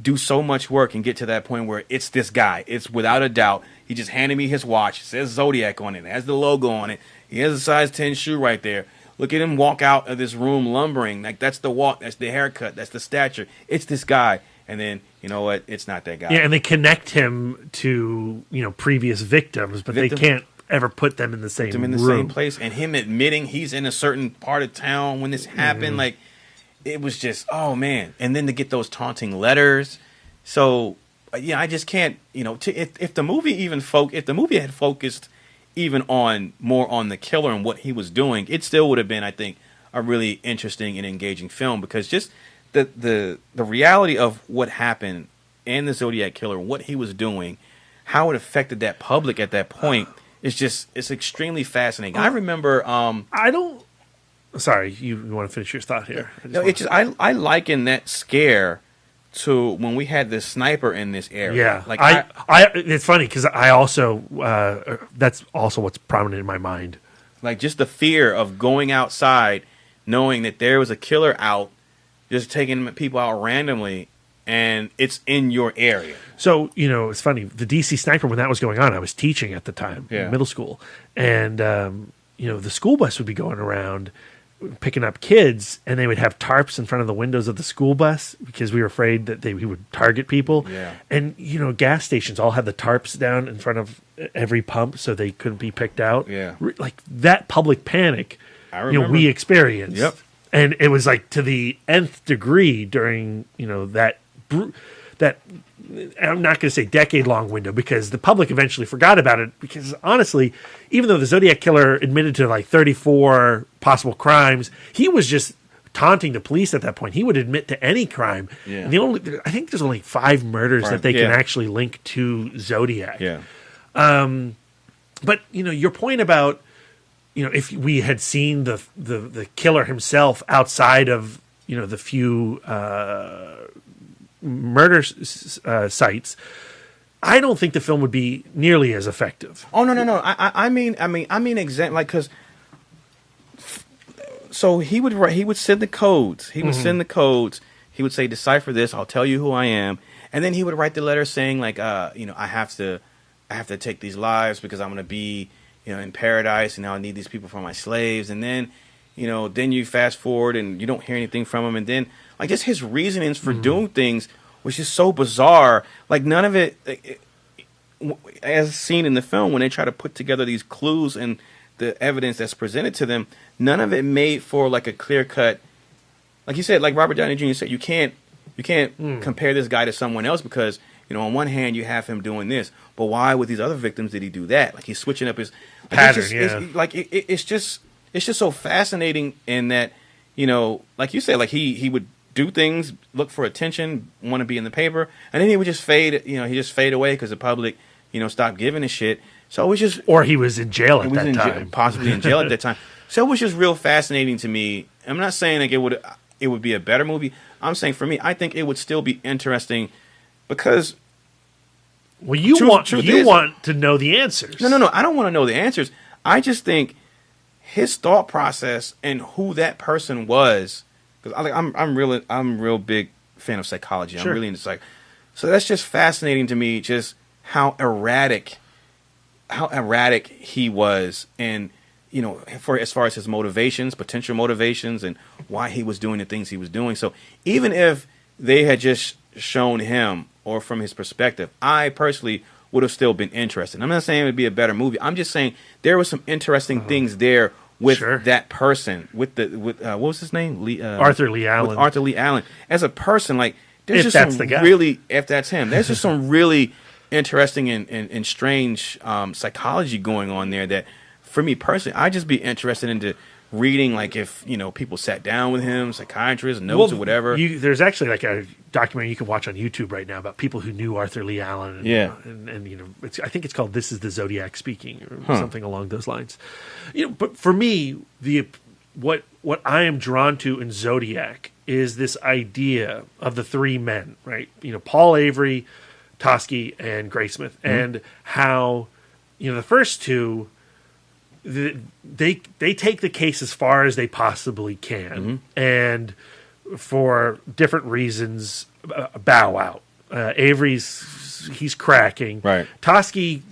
S6: do so much work and get to that point where it's this guy. It's without a doubt. He just handed me his watch. It says Zodiac on it. It has the logo on it. He has a size 10 shoe right there. Look at him walk out of this room lumbering. Like, that's the walk. That's the haircut. That's the stature. It's this guy. And then, you know what? It's not that guy.
S8: Yeah, and they connect him to, you know, previous victims, but they can't ever put them in the same room.
S6: Same place. And him admitting he's in a certain part of town when this happened, like, it was just, oh, man. And then to get those taunting letters. So, yeah, I just can't, you know, if the movie had focused even more on the killer and what he was doing, it still would have been, I think, a really interesting and engaging film, because just the reality of what happened and the Zodiac Killer, what he was doing, how it affected that public at that point it's extremely fascinating. I remember
S8: Sorry, you want to finish your thought here?
S6: I liken that scare to when we had this sniper in this area.
S8: Yeah,
S6: like
S8: it's funny because I also that's also what's prominent in my mind.
S6: Like just the fear of going outside, knowing that there was a killer out, just taking people out randomly, and it's in your area.
S8: So, it's funny. The DC Sniper, when that was going on, I was teaching at the time in middle school. And, the school bus would be going around picking up kids, and they would have tarps in front of the windows of the school bus because we were afraid that he would target people. Yeah. And, gas stations all had the tarps down in front of every pump so they couldn't be picked out. Yeah. Like that public panic, we experienced. Yep. And it was like to the nth degree during, that I'm not going to say decade-long window because the public eventually forgot about it because, honestly, even though the Zodiac Killer admitted to like 34 possible crimes, he was just taunting the police at that point. He would admit to any crime. Yeah. And I think there's only 5 murders that they can actually link to Zodiac. Yeah. But, your point about, if we had seen the killer himself outside of, the few murder sites, I don't think the film would be nearly as effective.
S6: Oh no! I mean exactly like because. So he would send the codes. He would send the codes. He would say, "Decipher this. I'll tell you who I am." And then he would write the letter saying, like, I have to take these lives because I'm going to be, in paradise, and now I need these people for my slaves. And then, then you fast forward and you don't hear anything from him. And then, like, just his reasonings for doing things was just so bizarre. Like, none of it, as seen in the film, when they try to put together these clues and the evidence that's presented to them, none of it made for like a clear cut. Like you said, like Robert Downey Jr. said, you can't compare this guy to someone else because on one hand you have him doing this, but why with these other victims did he do that? Like he's switching up his pattern. It's just so fascinating in that like you said, like he would do things, look for attention, want to be in the paper, and then he would just fade. He just fade away because the public stopped giving a shit. So it was just,
S8: or he was in jail at that time,
S6: possibly in jail at that time. So it was just real fascinating to me. I'm not saying like it would be a better movie. I'm saying for me, I think it would still be interesting because.
S8: Well, you want to know the answers.
S6: No. I don't want to know the answers. I just think his thought process and who that person was. Because I'm real big fan of psychology. Sure. I'm really into psych. So that's just fascinating to me. Just how erratic he was, and for as far as his motivations, potential motivations, and why he was doing the things he was doing. So even if they had just shown him or from his perspective, I personally would have still been interested. I'm not saying it would be a better movie. I'm just saying there were some interesting things there with that person, with what was his name?
S8: Arthur Lee Allen.
S6: With Arthur Lee Allen as a person, like there's if just some really, if that's him, there's just some really interesting and strange psychology going on there that for me personally, I'd just be interested into reading, like if people sat down with him, psychiatrists, notes or whatever.
S8: There's actually like a documentary you can watch on YouTube right now about people who knew Arthur Lee Allen. And I think it's called "This Is the Zodiac Speaking" or something along those lines. But for me, what I am drawn to in Zodiac is this idea of the 3 men, right? Paul Avery, Toschi, and Graysmith, and how the first 2 they take the case as far as they possibly can, and for different reasons bow out. Avery's cracking. Right. Toschi,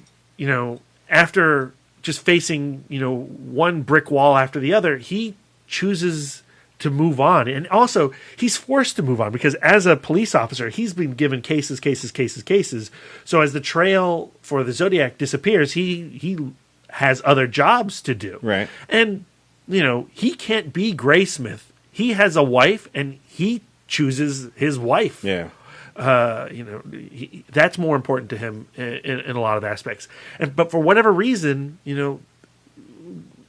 S8: after just facing one brick wall after the other, he chooses to move on. And also, he's forced to move on because as a police officer, he's been given cases. So as the trail for the Zodiac disappears, he has other jobs to do. Right. And, he can't be Graysmith. He has a wife, and he chooses his wife. Yeah. That's more important to him in a lot of aspects. But for whatever reason,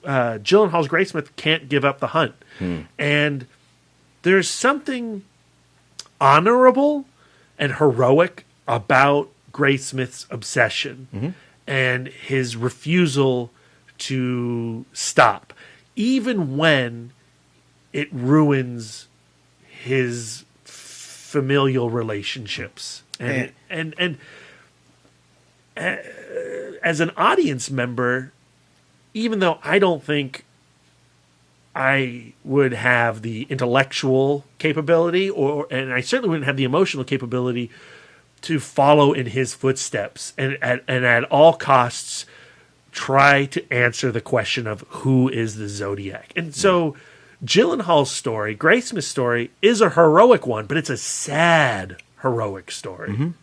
S8: Gyllenhaal's Graysmith can't give up the hunt. And there's something honorable and heroic about Graysmith's obsession and his refusal to stop, even when it ruins his familial relationships. And as an audience member, even though I don't think I would have the intellectual capability, and I certainly wouldn't have the emotional capability to follow in his footsteps, and at all costs try to answer the question of who is the Zodiac. And so Gyllenhaal's story, Graysmith's story, is a heroic one, but it's a sad, heroic story.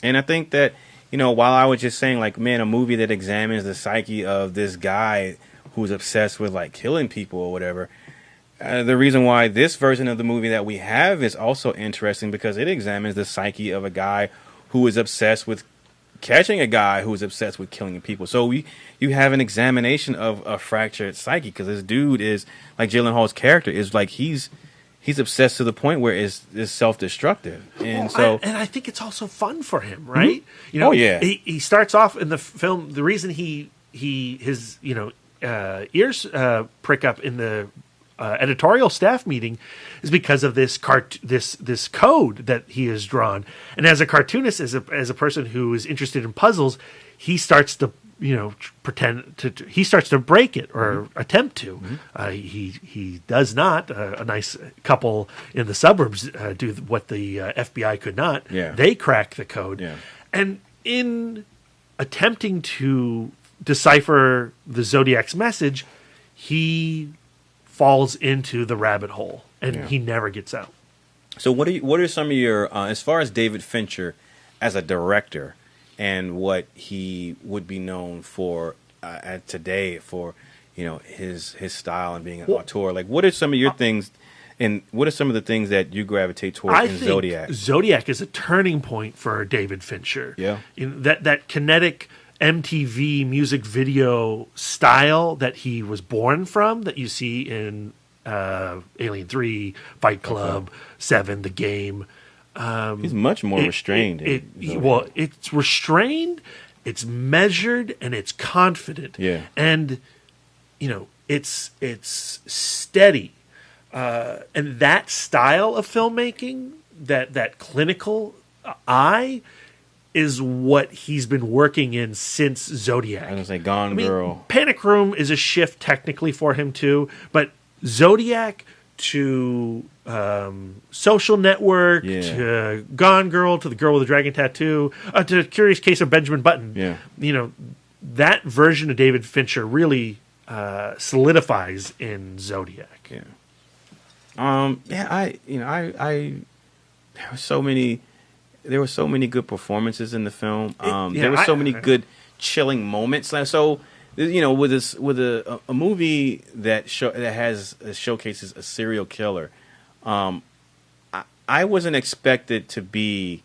S6: And I think that, while I was just saying, like, man, a movie that examines the psyche of this guy who's obsessed with, like, killing people or whatever, the reason why this version of the movie that we have is also interesting because it examines the psyche of a guy who is obsessed with catching a guy who is obsessed with killing people. So you have an examination of a fractured psyche because this dude is, like Gyllenhaal's character, is like he's obsessed to the point where it's self-destructive. And
S8: I think it's also fun for him, right? He starts off in the film, the reason his ears prick up in the editorial staff meeting is because of this code that he has drawn. And as a cartoonist, as a person who is interested in puzzles, he starts to he starts to break it or attempt to. He does not. A nice couple in the suburbs do what the FBI could not. They crack the code. And in attempting to decipher the Zodiac's message, he falls into the rabbit hole, and he never gets out.
S6: So what are some of your, as far as David Fincher as a director and what he would be known for today for, his style and being an auteur, like what are some of your things and what are some of the things that you gravitate toward in Zodiac?
S8: Zodiac is a turning point for David Fincher. That kinetic MTV music video style that he was born from, that you see in Alien 3, Fight Club, 7, The Game.
S6: He's much more restrained.
S8: It's restrained, it's measured, and it's confident. And, it's steady. And that style of filmmaking, that clinical eye, is what he's been working in since Zodiac.
S6: I was going to say Gone Girl.
S8: Panic Room is a shift technically for him too, but Zodiac to Social Network to Gone Girl to The Girl with the Dragon Tattoo to Curious Case of Benjamin Button. That version of David Fincher really solidifies in Zodiac.
S6: There were so many good performances in the film. There were so many good chilling moments. So, with a movie that showcases a serial killer, I wasn't expected to be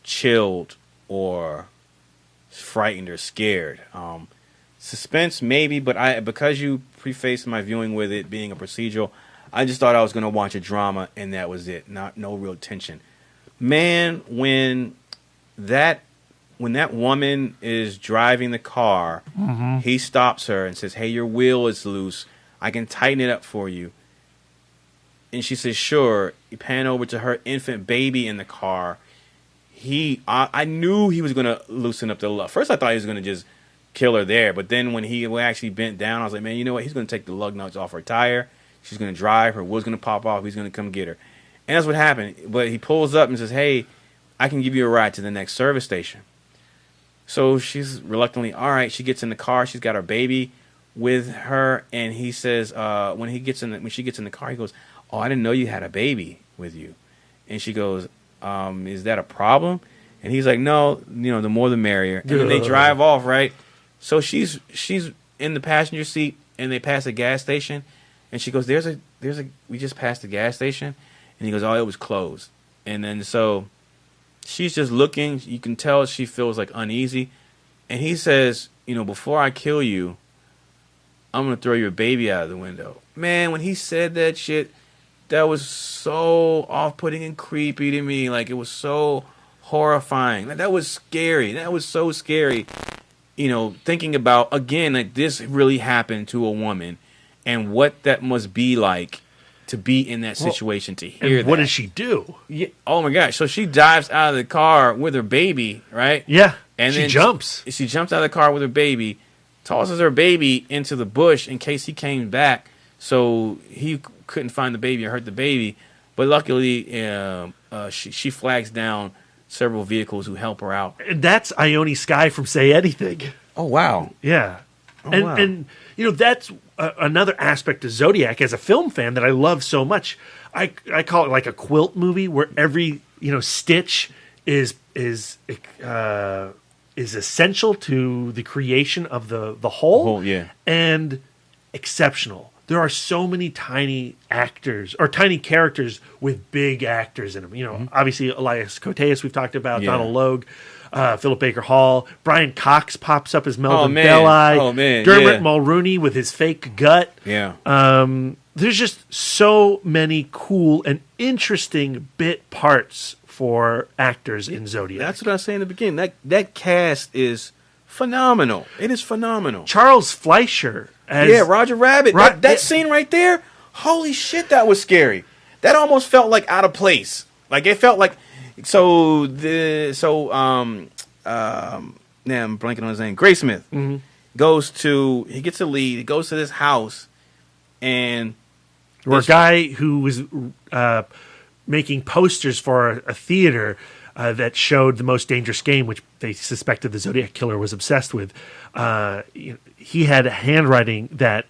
S6: chilled or frightened or scared. Suspense maybe, but because you prefaced my viewing with it being a procedural, I just thought I was going to watch a drama and that was it. No real tension. Man, when that woman is driving the car, he stops her and says, "Hey, your wheel is loose. I can tighten it up for you." And she says, "Sure." You pan over to her infant baby in the car. I knew he was going to loosen up the lug. First, I thought he was going to just kill her there. But then when he actually bent down, I was like, man, you know what? He's going to take the lug nuts off her tire. She's going to drive. Her wheel's going to pop off. He's going to come get her. And that's what happened. But he pulls up and says, "Hey, I can give you a ride to the next service station." So she's reluctantly, all right. She gets in the car. She's got her baby with her. And he says, when she gets in the car, he goes, "Oh, I didn't know you had a baby with you." And she goes, "Is that a problem?" And he's like, "No, the more the merrier." And then they drive off, right? So she's in the passenger seat, and they pass a gas station, and she goes, we just passed the gas station." And he goes, "Oh, it was closed." And then so she's just looking. You can tell she feels like uneasy. And he says, "Before I kill you, I'm going to throw your baby out of the window." Man, when he said that shit, so off-putting and creepy to me. Like, it was so horrifying. Like, that was scary. That was so scary. You know, thinking about, again, like, this really happened to a woman, and what that must be like to be in that situation, to hear that.
S8: What does she do?
S6: Yeah. Oh my gosh! So she dives out of the car with her baby, right?
S8: Yeah,
S6: and
S8: she
S6: then
S8: jumps.
S6: She jumps out of the car with her baby, tosses her baby into the bush in case he came back, so he couldn't find the baby or hurt the baby. But luckily, she flags down several vehicles who help her out.
S8: And that's Ione Skye from Say Anything.
S6: Oh wow!
S8: Yeah,
S6: wow.
S8: And you know, that's another aspect of Zodiac as a film fan that I love so much. I call it like a quilt movie where every, you know, stitch is essential to the creation of the whole.
S6: Yeah,
S8: and exceptional. There are so many tiny actors or tiny characters with big actors in them. You know, obviously Elias Koteas we've talked about, Donald Logue, Philip Baker Hall, Brian Cox pops up as Melvin Belli.
S6: Oh man,
S8: Dermot Mulroney with his fake gut.
S6: Yeah.
S8: There's just so many cool and interesting bit parts for actors in Zodiac.
S6: That's what I was saying in the beginning. That cast is phenomenal. It is phenomenal.
S8: Charles Fleischer as
S6: Roger Rabbit. That scene right there. Holy shit, that was scary. That almost felt like out of place. Like it felt like now I'm blanking on his name. Graysmith he gets a lead. He goes to this house, and
S8: a guy who was making posters for a theater that showed The Most Dangerous Game, which they suspected the Zodiac Killer was obsessed with. He had handwriting that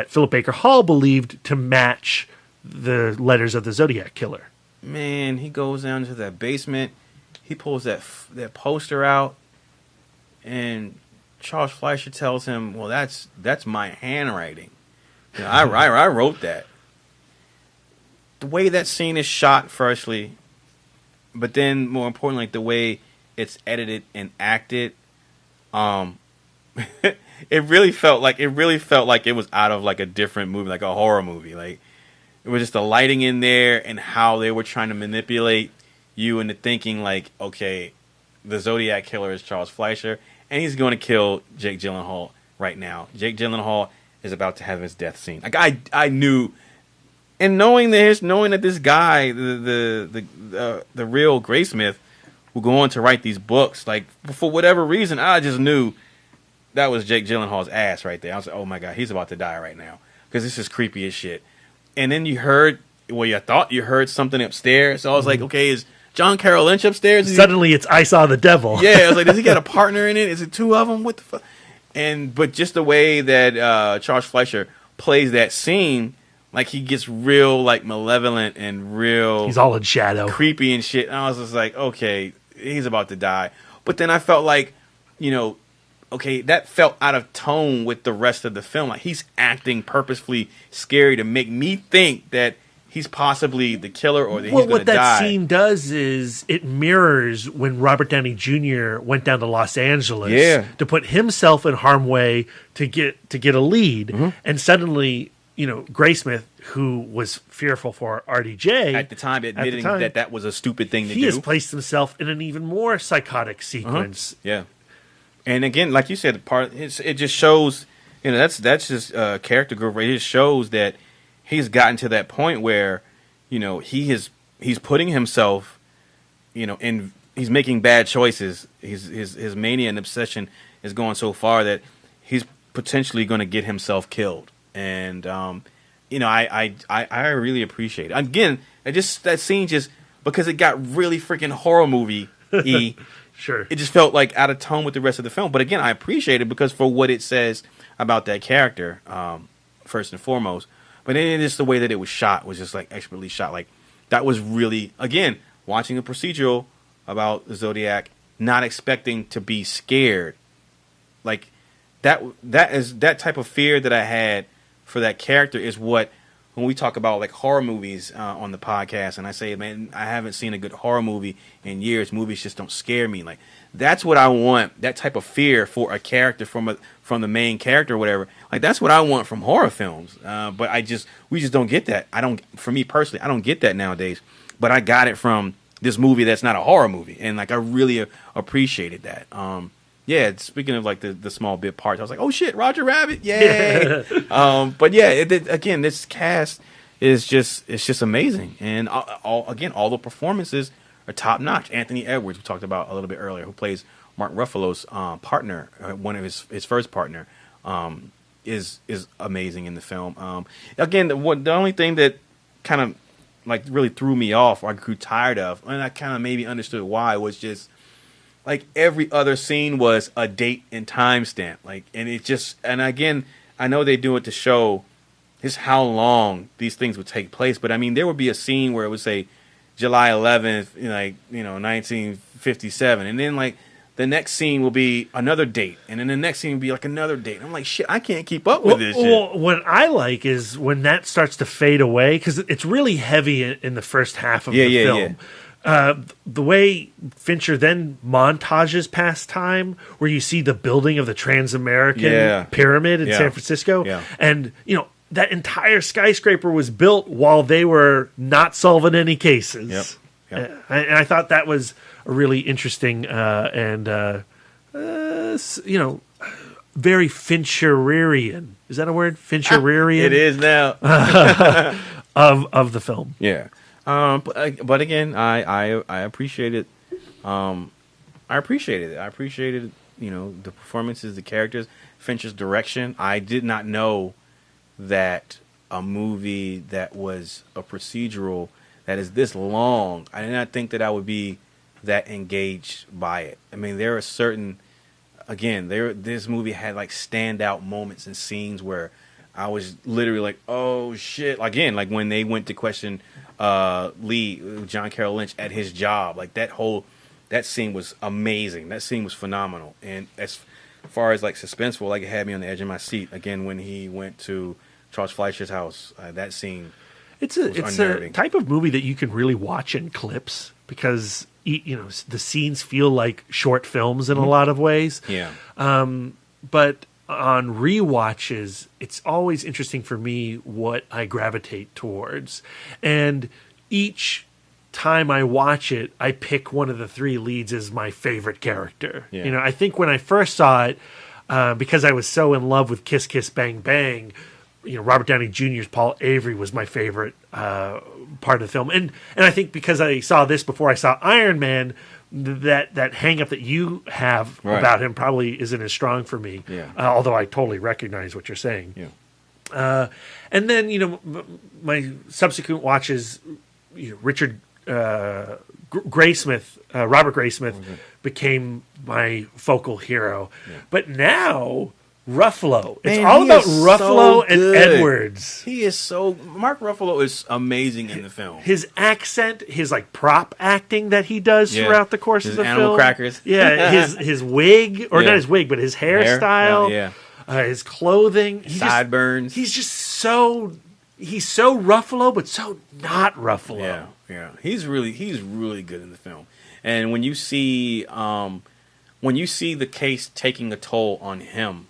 S8: Philip Baker Hall believed to match the letters of the Zodiac Killer.
S6: Man, he goes down to that basement. He pulls that poster out, and Charles Fleischer tells him, "Well, that's my handwriting. You know, I wrote that." The way that scene is shot, firstly, but then more importantly, the way it's edited and acted, it really felt like it was out of like a different movie, like a horror movie. Like, it was just the lighting in there and how they were trying to manipulate you into thinking like, okay, the Zodiac Killer is Charles Fleischer, and he's going to kill Jake Gyllenhaal right now. Jake Gyllenhaal is about to have his death scene. Like, I knew, and knowing that this guy, the real Graysmith, will go on to write these books, like, for whatever reason, I just knew that was Jake Gyllenhaal's ass right there. I was like, oh my God, he's about to die right now, because this is creepy as shit. And then you thought you heard something upstairs. So I was like, okay, is John Carroll Lynch upstairs?
S8: Suddenly it's I Saw the Devil.
S6: Yeah, I was like, does he got a partner in it? Is it two of them? What the fuck? But just the way that Charles Fleischer plays that scene, like, he gets real, like, malevolent and real...
S8: He's all in shadow.
S6: Creepy and shit. And I was just like, okay, he's about to die. But then I felt like, you know, okay, that felt out of tone with the rest of the film. Like, he's acting purposefully scary to make me think that he's possibly the killer or that he's going to die.
S8: What that scene does is it mirrors when Robert Downey Jr. went down to Los Angeles to put himself in harm's way to get a lead. And suddenly, you know, Graysmith, who was fearful for RDJ...
S6: At the time, admitting that was a stupid thing to do.
S8: He has placed himself in an even more psychotic sequence.
S6: Yeah. And again, like you said, it just shows, you know, that's just character growth. Right? It just shows that he's gotten to that point where, you know, he's putting himself, you know, in, he's making bad choices. His mania and obsession is going so far that he's potentially going to get himself killed. And you know, I really appreciate it. Again, that scene just, because it got really freaking horror movie-y.
S8: Sure.
S6: It just felt like out of tone with the rest of the film. But again, I appreciate it because for what it says about that character, first and foremost. But then just the way that it was shot was just like expertly shot. Like, that was really, again, watching a procedural about the Zodiac, not expecting to be scared. Like, that type of fear that I had for that character is what when we talk about like horror movies on the podcast, and I say, man, I haven't seen a good horror movie in years. Movies just don't scare me. Like that's what I want. That type of fear for a character from the main character or whatever. Like that's what I want from horror films. But we just don't get that. For me personally, I don't get that nowadays. But I got it from this movie that's not a horror movie, and like I really appreciated that. Yeah, speaking of like the small bit parts, I was like, oh shit, Roger Rabbit, yay! But yeah, again, this cast is just amazing, and all the performances are top notch. Anthony Edwards, we talked about a little bit earlier, who plays Mark Ruffalo's partner, one of his first partner, is amazing in the film. Again, the only thing that kind of like really threw me off, or I grew tired of, and I kind of maybe understood why, was just like every other scene was a date and time stamp. Like, and it just, and again, I know they do it to show just how long these things would take place. But I mean, there would be a scene where it would say July 11th, 1957. And then like the next scene will be another date. And then the next scene will be like another date. I'm like, shit, I can't keep up with this shit.
S8: Well, what I like is when that starts to fade away, because it's really heavy in the first half of the film. Yeah. The way Fincher then montages past time, where you see the building of the Trans-American Pyramid in San Francisco, and that entire skyscraper was built while they were not solving any cases. And I thought that was a really interesting and very Fincherian. Is that a word? Fincherian.
S6: It is now.
S8: of the film.
S6: Yeah. But again, I appreciate it. I appreciated it. I appreciated, the performances, the characters, Fincher's direction. I did not know that a movie that was a procedural that is this long, I did not think that I would be that engaged by it. I mean, there are certain, this movie had like standout moments and scenes where I was literally like, oh shit. Again, like when they went to question John Carroll Lynch at his job, like that scene was amazing. That scene was phenomenal. And as far as like suspenseful, like it had me on the edge of my seat. Again, when he went to Charles Fleischer's house, that scene
S8: it's a type of movie that you can really watch in clips, because the scenes feel like short films in a lot of ways.
S6: Yeah.
S8: But on rewatches, it's always interesting for me what I gravitate towards. And each time I watch it, I pick one of the three leads as my favorite character.
S6: Yeah.
S8: I think when I first saw it, because I was so in love with Kiss Kiss Bang Bang, Robert Downey Jr.'s Paul Avery was my favorite part of the film. And I think because I saw this before I saw Iron Man, that hang up that you have about him probably isn't as strong for me.
S6: Yeah.
S8: Although I totally recognize what you're saying.
S6: Yeah.
S8: And then, my subsequent watches, Robert Graysmith became my focal hero. Yeah. But now Ruffalo. It's all about Ruffalo and Edwards.
S6: Mark Ruffalo is amazing in the film.
S8: His accent, his like prop acting that he does throughout the course of the
S6: animal
S8: film.
S6: Crackers.
S8: Yeah, his wig, or not his wig, but his hairstyle. His clothing.
S6: Sideburns.
S8: He's so Ruffalo, but so not Ruffalo.
S6: Yeah. He's really good in the film. And when you see the case taking a toll on him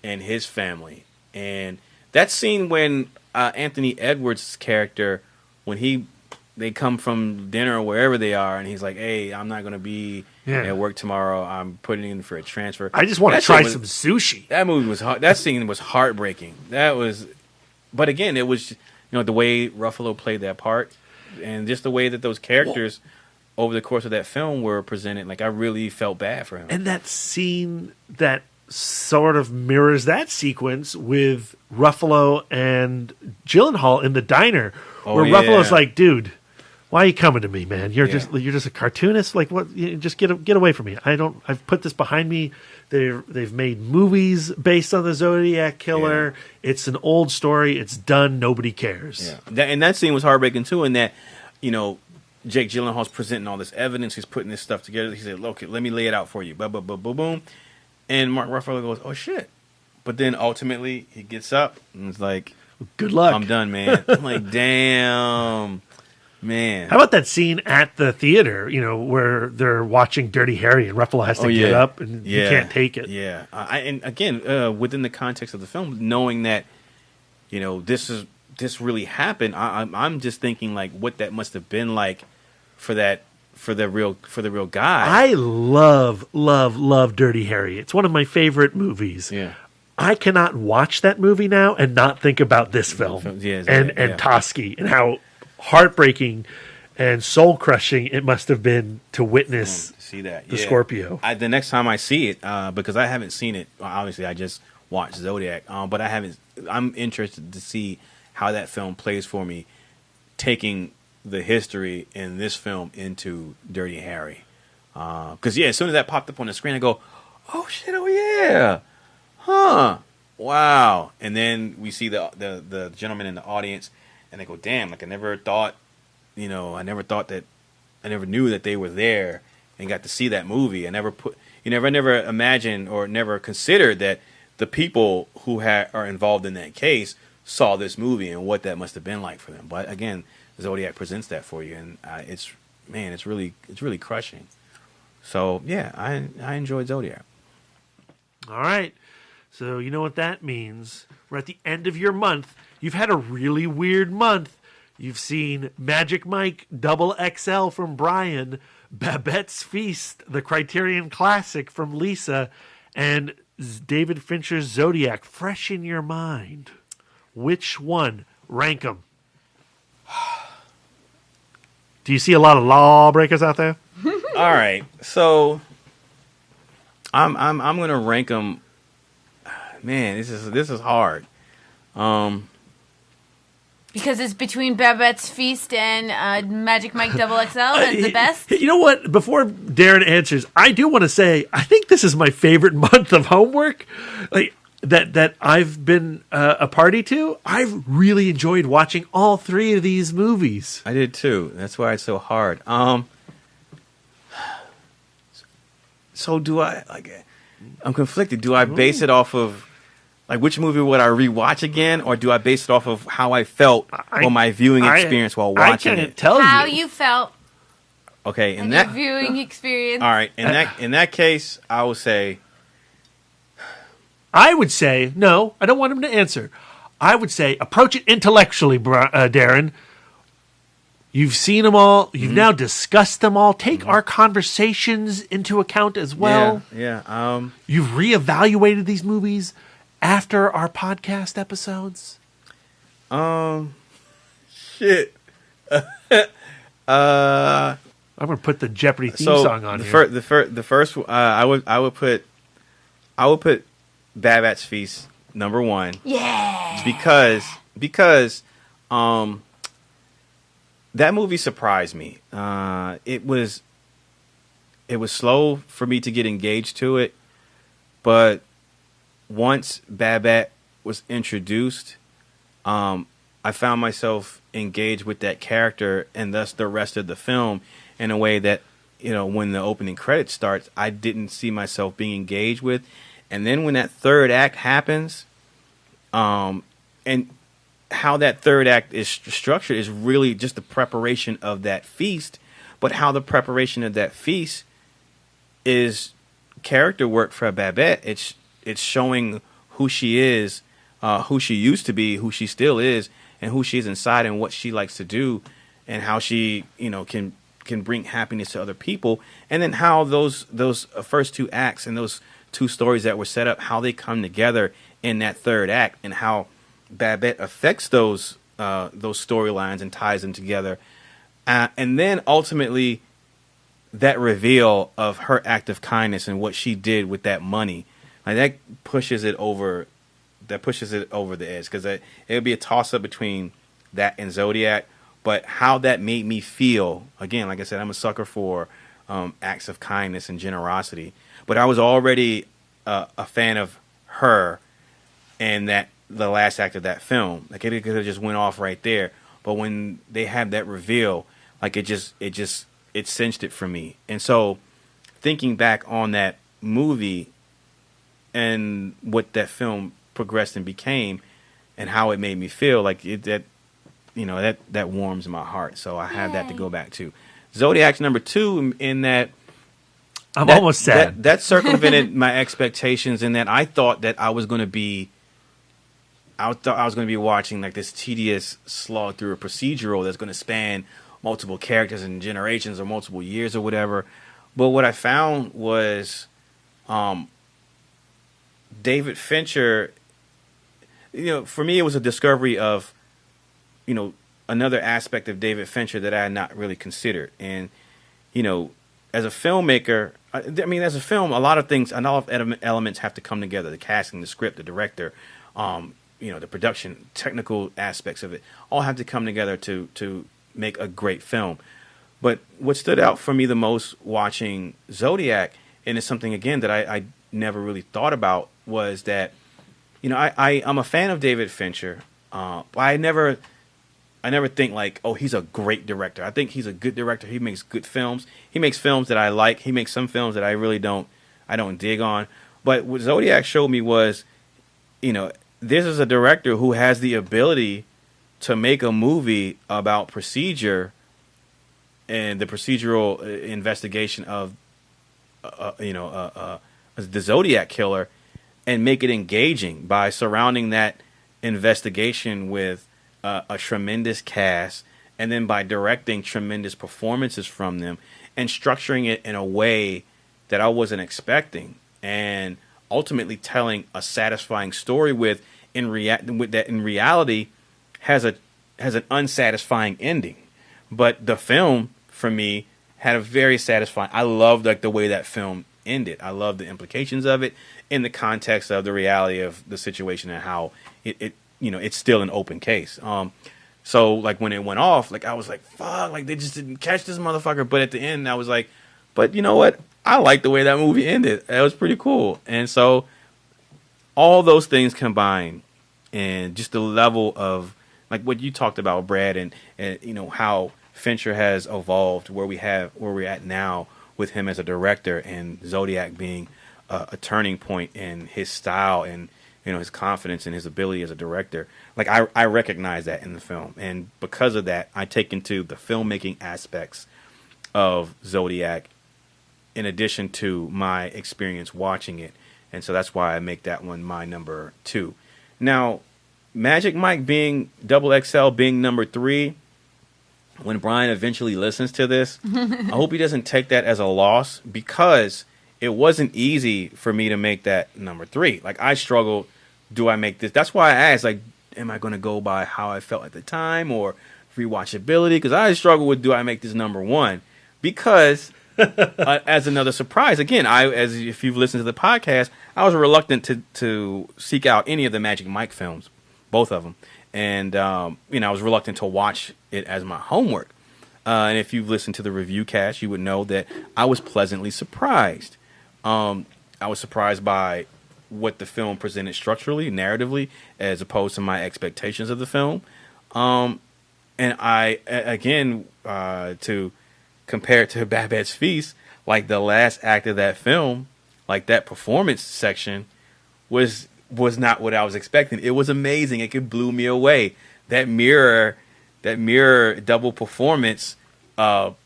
S6: and his family, and that scene when Anthony Edwards' character, when they come from dinner or wherever they are, and he's like, "Hey, I'm not going to be at work tomorrow. I'm putting in for a transfer.
S8: I just want to try some sushi."
S6: That movie was that scene was heartbreaking. But again, it was the way Ruffalo played that part, and just the way that those characters over the course of that film were presented. Like I really felt bad for him.
S8: And that scene that sort of mirrors that sequence with Ruffalo and Gyllenhaal in the diner, where Ruffalo's like, "Dude, why are you coming to me, man? You're just a cartoonist. Like, what? Just get away from me. I've put this behind me. They've made movies based on the Zodiac killer. Yeah. It's an old story. It's done. Nobody cares."
S6: Yeah. And that scene was heartbreaking too. In that, Jake Gyllenhaal's presenting all this evidence. He's putting this stuff together. He said, "Okay, let me lay it out for you." Boom, boom, boom, boom, boom. And Mark Ruffalo goes, "Oh shit!" But then ultimately he gets up and is like,
S8: Good luck.
S6: I'm done, man. I'm like, damn, man.
S8: How about that scene at the theater, where they're watching Dirty Harry and Ruffalo has to get up and he can't take it.
S6: Yeah. And again, within the context of the film, knowing that, this really happened, I'm just thinking like what that must have been like for the real guy.
S8: I love Dirty Harry. It's one of my favorite movies.
S6: Yeah.
S8: I cannot watch that movie now and not think about this film and Toschi and how heartbreaking and soul crushing it must have been to witness
S6: see that
S8: the Scorpio.
S6: The next time I see it, because I haven't seen it, obviously I just watched Zodiac, but I'm interested to see how that film plays for me, taking the history in this film into Dirty Harry. Because as soon as that popped up on the screen, I go, oh shit, oh yeah. Huh. Wow. And then we see the gentleman in the audience and they go, damn, like I never knew that they were there and got to see that movie. I never imagined or never considered that the people who are involved in that case saw this movie and what that must have been like for them. But again, Zodiac presents that for you, and it's really crushing. So yeah, I enjoyed Zodiac.
S8: All right. So you know what that means. We're at the end of your month. You've had a really weird month. You've seen Magic Mike Double XL from Brian, Babette's Feast, the Criterion Classic from Lisa, and David Fincher's Zodiac fresh in your mind. Which one? Rank them. Do you see a lot of lawbreakers out there?
S6: All right. So I'm going to rank them. Man, this is hard.
S7: Because it's between Babette's Feast and Magic Mike Double XL as the best.
S8: You know what? Before Darren answers, I do want to say I think this is my favorite month of homework, like that I've been a party to. I've really enjoyed watching all three of these movies.
S6: I did too. That's why it's so hard. So do I I'm conflicted. Do I base it off of which movie would I rewatch again, or do I base it off of how I felt or my viewing experience while watching
S8: I can't
S6: it?
S8: tell
S7: how
S8: you
S7: you felt.
S6: Okay,
S7: and your viewing experience.
S6: All right, in that case, I would say
S8: no. I don't want him to answer. I would say approach it intellectually, Darren. You've seen them all. You've now discussed them all. Take our conversations into account as well.
S6: Yeah.
S8: You've reevaluated these movies after our podcast episodes.
S6: Shit.
S8: I'm gonna put the Jeopardy theme song on here.
S6: The first, I would put Babette's Feast number one.
S7: Yeah.
S6: Because that movie surprised me. It was slow for me to get engaged to it, but once Babette was introduced, I found myself engaged with that character and thus the rest of the film in a way that, when the opening credits starts, I didn't see myself being engaged with. And then when that third act happens, and how that third act is structured is really just the preparation of that feast, but how the preparation of that feast is character work for Babette. It's showing who she is, who she used to be, who she still is, and who she is inside, and what she likes to do, and how she can bring happiness to other people, and then how those first two acts and those two stories that were set up, how they come together in that third act, and how Babette affects those storylines and ties them together, and then ultimately that reveal of her act of kindness and what she did with that money, that pushes it over the edge, because it would be a toss up between that and Zodiac. But how that made me feel, again, like I said, I'm a sucker for acts of kindness and generosity. But I was already a fan of her and the last act of that film. It could have just went off right there. But when they had that reveal, it cinched it for me. And so thinking back on that movie and what that film progressed and became, and how it made me feel, like that warms my heart. So I have that to go back to. Zodiac's number 2 in that.
S8: I'm almost sad.
S6: That circumvented my expectations in that I thought that I was going to be watching like this tedious slog through a procedural that's going to span multiple characters and generations or multiple years or whatever. But what I found was David Fincher, for me, it was a discovery of, another aspect of David Fincher that I had not really considered. And, as a filmmaker, as a film, a lot of elements have to come together. The casting, the script, the director, the production, technical aspects of it, all have to come together to make a great film. But what stood out for me the most watching Zodiac, and it's something, again, that I never really thought about, was that, I'm a fan of David Fincher, but I never think like, oh, he's a great director. I think he's a good director. He makes good films. He makes films that I like. He makes some films that I really don't dig on. But what Zodiac showed me was, this is a director who has the ability to make a movie about procedure and the procedural investigation of, the Zodiac killer, and make it engaging by surrounding that investigation with a tremendous cast, and then by directing tremendous performances from them and structuring it in a way that I wasn't expecting, and ultimately telling a satisfying story that in reality has an unsatisfying ending. But the film, for me, had a very satisfying. I loved the way that film ended. I loved the implications of it in the context of the reality of the situation and how it's still an open case. So when it went off, I was like, fuck, they just didn't catch this motherfucker. But at the end, I was like, but you know what? I like the way that movie ended. It was pretty cool. And so all those things combined, and just the level of what you talked about, Brad, and how Fincher has evolved, where we're at now with him as a director, and Zodiac being a turning point in his style and his confidence and his ability as a director. I recognize that in the film, and because of that, I take into the filmmaking aspects of Zodiac in addition to my experience watching it, and so that's why I make that one my number 2. Now, Magic Mike being XXL being number 3. When Brian eventually listens to this, I hope he doesn't take that as a loss, because it wasn't easy for me to make that number 3. I struggled. Do I make this? That's why I asked, am I going to go by how I felt at the time or rewatchability? Because I struggle with, do I make this number 1? Because as another surprise, again, if you've listened to the podcast, I was reluctant to seek out any of the Magic Mike films, both of them. And, I was reluctant to watch it as my homework. And if you've listened to the review cast, you would know that I was pleasantly surprised. I was surprised by what the film presented structurally, narratively, as opposed to my expectations of the film. And I, again, to compare it to Babette's Feast, the last act of that film, that performance section was not what I was expecting. It was amazing. It blew me away. That mirror double performance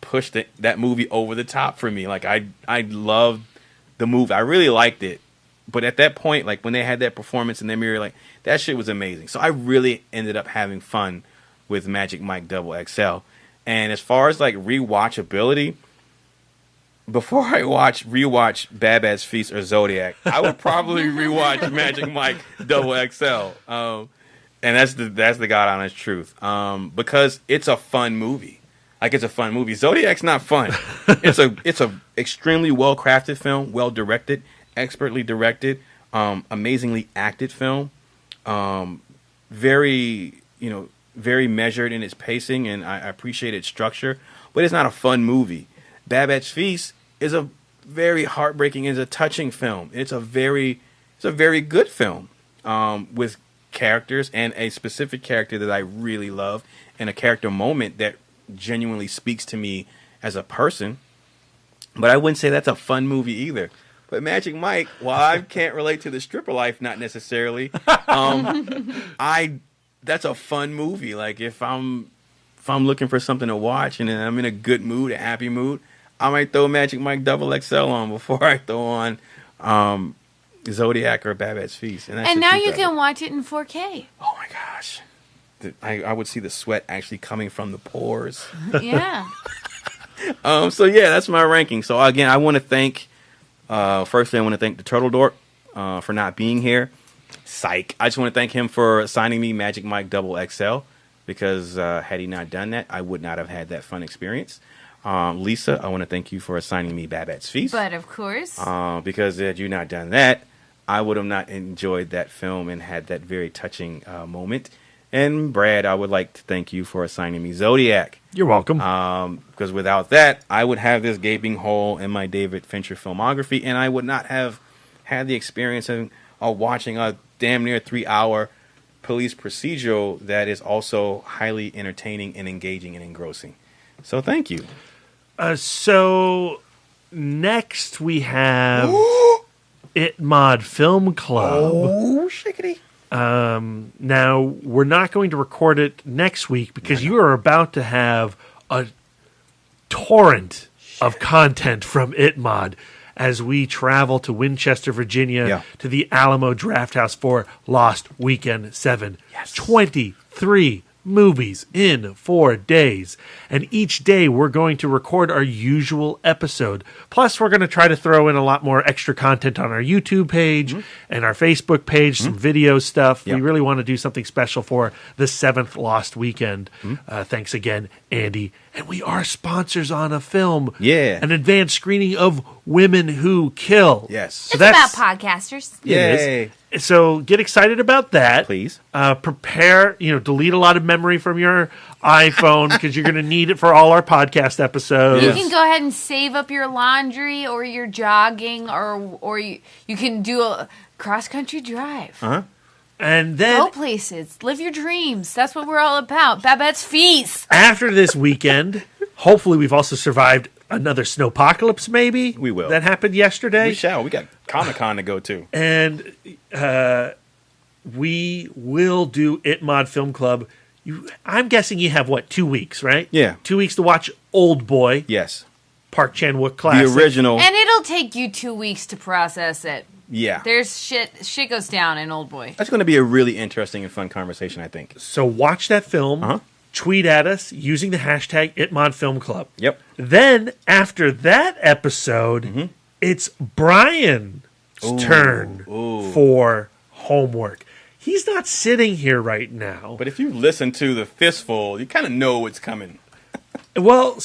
S6: pushed that movie over the top for me. I loved the movie. I really liked it. But at that point, when they had that performance in their mirror, that shit was amazing. So I really ended up having fun with Magic Mike XXL. And as far as rewatchability, before I rewatch Babette's Feast or Zodiac, I would probably rewatch Magic Mike XXL. And that's the God honest truth. Because it's a fun movie. It's a fun movie. Zodiac's not fun. It's a extremely well crafted film, well directed, expertly directed, amazingly acted film. Very measured in its pacing, and I appreciate its structure. But it's not a fun movie. Babette's Feast is a very heartbreaking, is a touching film. It's a very good film with characters, and a specific character that I really love, and a character moment that genuinely speaks to me as a person. But I wouldn't say that's a fun movie either. But Magic Mike, while I can't relate to the stripper life, not necessarily, I that's a fun movie. Like if I'm looking for something to watch and I'm in a good mood, a happy mood, I might throw Magic Mike XXL on before I throw on Zodiac or Babette's Feast.
S7: And now you can watch it in 4K.
S6: Oh my gosh. I would see the sweat actually coming from the pores.
S7: Yeah.
S6: So yeah, that's my ranking. So again, I want to thank, firstly, I want to thank the Turtle Dork for not being here. Psych. I just want to thank him for assigning me Magic Mike XXL because had he not done that, I would not have had that fun experience. Lisa, I want to thank you for assigning me Babette's Feast.
S7: But of course.
S6: Because had you not done that, I would have not enjoyed that film and had that very touching moment. And Brad, I would like to thank you for assigning me Zodiac.
S8: You're welcome.
S6: Because without that, I would have this gaping hole in my David Fincher filmography, and I would not have had the experience of watching a damn near 3-hour police procedural that is also highly entertaining and engaging and engrossing. So thank you.
S8: So next we have It Mod Film Club.
S6: Oh, shickety.
S8: Now, we're not going to record it next week because you are about to have a torrent of content from ItMod as we travel to Winchester, Virginia, to the Alamo Drafthouse for Lost Weekend 7.
S6: Yes.
S8: 23 movies in 4 days. And each day we're going to record our usual episode. Plus, we're going to try to throw in a lot more extra content on our YouTube page and our Facebook page, some video stuff. We really want to do something special for the 7th Lost Weekend. Thanks again, Andy. And we are sponsors on a film.
S6: Yeah.
S8: An advanced screening of Women Who Kill.
S6: Yes.
S8: So
S7: It's about podcasters.
S6: Yay.
S8: So get excited about that.
S6: Please.
S8: Prepare, delete a lot of memory from your iPhone because you're going to need it for all our podcast episodes.
S7: You can go ahead and save up your laundry or your jogging or you can do a cross-country drive.
S8: And then
S7: Go places. Live your dreams. That's what we're all about. Babette's Feast.
S8: after this weekend, hopefully we've also survived another snowpocalypse, maybe.
S6: We will.
S8: That happened yesterday.
S6: We shall. We got Comic-Con to go to.
S8: And we will do ItMod Film Club. I'm guessing you have, 2 weeks, right?
S6: Yeah.
S8: 2 weeks to watch Old Boy,
S6: Yes.
S8: Park Chan-wook classic.
S6: The original.
S7: And it'll take you 2 weeks to process it.
S6: Yeah.
S7: There's shit goes down in Old Boy.
S6: That's going to be a really interesting and fun conversation, I think.
S8: So watch that film, tweet at us using the hashtag #ItModFilmClub.
S6: Yep.
S8: Then, after that episode, it's Brian's turn for homework. He's not sitting here right now.
S6: But if you listen to the fistful, you kind of know what's coming.
S8: Well,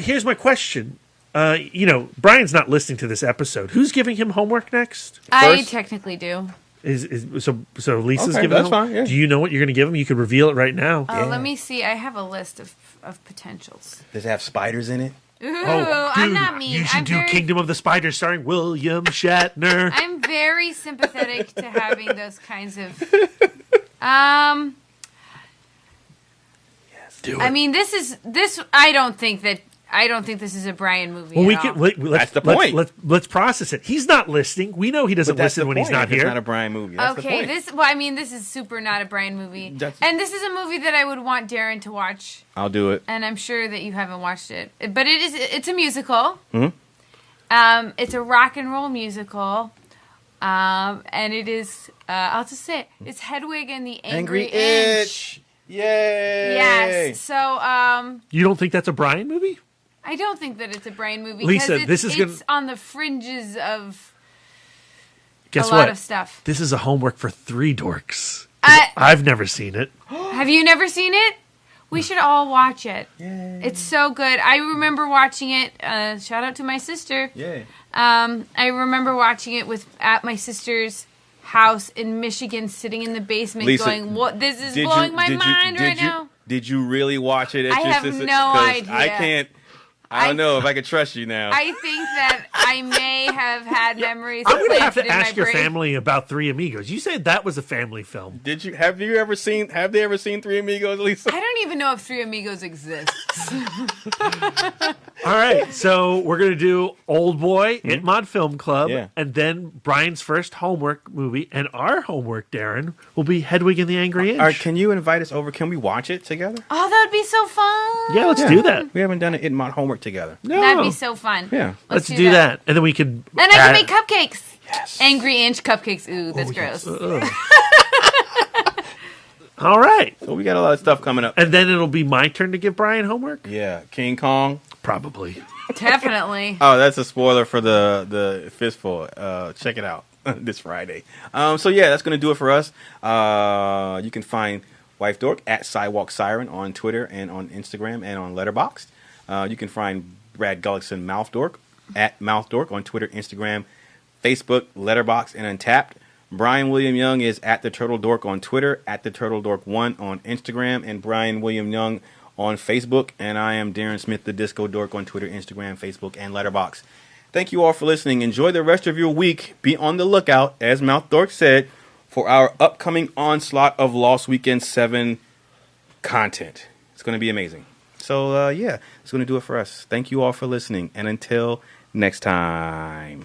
S8: here's my question. Brian's not listening to this episode. Who's giving him homework next?
S7: I technically do.
S8: So Lisa's
S6: Okay,
S8: giving
S6: that's
S8: him?
S6: fine, yeah.
S8: Do you know what you're going to give him? You could reveal it right now.
S7: Let me see. I have a list of potentials.
S6: Does it have spiders in it?
S7: Ooh,
S8: Oh,
S7: I'm
S8: dude,
S7: not mean.
S8: you should
S7: I'm
S8: do
S7: very,
S8: Kingdom of the Spiders starring William Shatner.
S7: I'm very sympathetic to having those kinds of.
S8: Do it.
S7: I mean, this. I don't think this is a Brian movie.
S8: Well,
S7: at all.
S6: That's the point.
S8: Let's process it. He's not listening. We know he doesn't
S6: But that's
S8: listen
S6: the
S8: when he's
S6: point.
S8: not
S6: If It's
S8: here.
S6: not a Brian movie. That's the
S7: Okay,
S6: point.
S7: this is super not a Brian movie,
S6: That's-
S7: and this is a movie that I would want Darren to watch,
S6: I'll do it.
S7: and I'm sure that you haven't watched it, but it's a musical.
S6: Mm-hmm.
S7: It's a rock and roll musical, and it is. I'll just say it's Hedwig and the Angry Inch.
S6: Yay!
S7: Yes. So,
S8: You don't think that's a Brian movie?
S7: I don't think that it's a Brian movie.
S8: Lisa,
S7: because
S8: this is gonna-
S7: it's on the fringes of
S8: Guess
S7: a lot
S8: what?
S7: of stuff.
S8: This is a homework for 3 dorks. 'Cause I've never seen it.
S7: Have you never seen it? We should all watch it. Yay. It's so good. I remember watching it. Shout out to my sister.
S6: Yay.
S7: I remember watching it at my sister's house in Michigan, sitting in the basement,
S6: Lisa,
S7: going, "What? This is blowing my mind right now."
S6: Did you really watch it?
S7: I have no idea.
S6: I can't. I don't know if I can trust you now.
S7: I think that I may have had memories.
S8: I'm going to have to
S7: implanted in
S8: ask
S7: my
S8: your
S7: brain.
S8: family about Three Amigos. You said that was a family film.
S6: Have they ever seen Three Amigos, Lisa?
S7: I don't even know if Three Amigos exists.
S8: All right, so we're going to do Old Boy, It Mod Film Club,
S6: Yeah.
S8: and then Brian's first homework movie, and our homework, Darren, will be Hedwig and the Angry Inch.
S6: All right, can you invite us over? Can we watch it together?
S7: Oh, that would be so fun.
S8: Yeah, let's do that.
S6: We haven't done an InMod homework together.
S8: No.
S7: That'd be so fun.
S6: Yeah.
S8: Let's do that. And then we can...
S7: And I can make cupcakes.
S6: Yes.
S7: Angry Inch cupcakes. Ooh, that's gross.
S8: All right.
S6: So we got a lot of stuff coming up.
S8: And then it'll be my turn to give Brian homework?
S6: Yeah, King Kong.
S8: Probably.
S7: Definitely.
S6: Oh, that's a spoiler for the Fistful. Check it out this Friday. So yeah, that's gonna do it for us. You can find Wife Dork at Sidewalk Siren on Twitter and on Instagram and on Letterboxd. You can find Brad Gullickson Mouth Dork at Mouth Dork on Twitter, Instagram, Facebook, Letterboxd, and Untapped. Brian William Young is at the Turtle Dork on Twitter, at the Turtle Dork 1 on Instagram, and Brian William Young on Facebook. And I am Darren Smith, the Disco Dork on Twitter, Instagram, Facebook, and Letterboxd. Thank you all for listening. Enjoy the rest of your week. Be on the lookout, as Mouth Dork said, for our upcoming onslaught of Lost Weekend 7 content. It's going to be amazing. So, yeah, it's going to do it for us. Thank you all for listening. And until next time.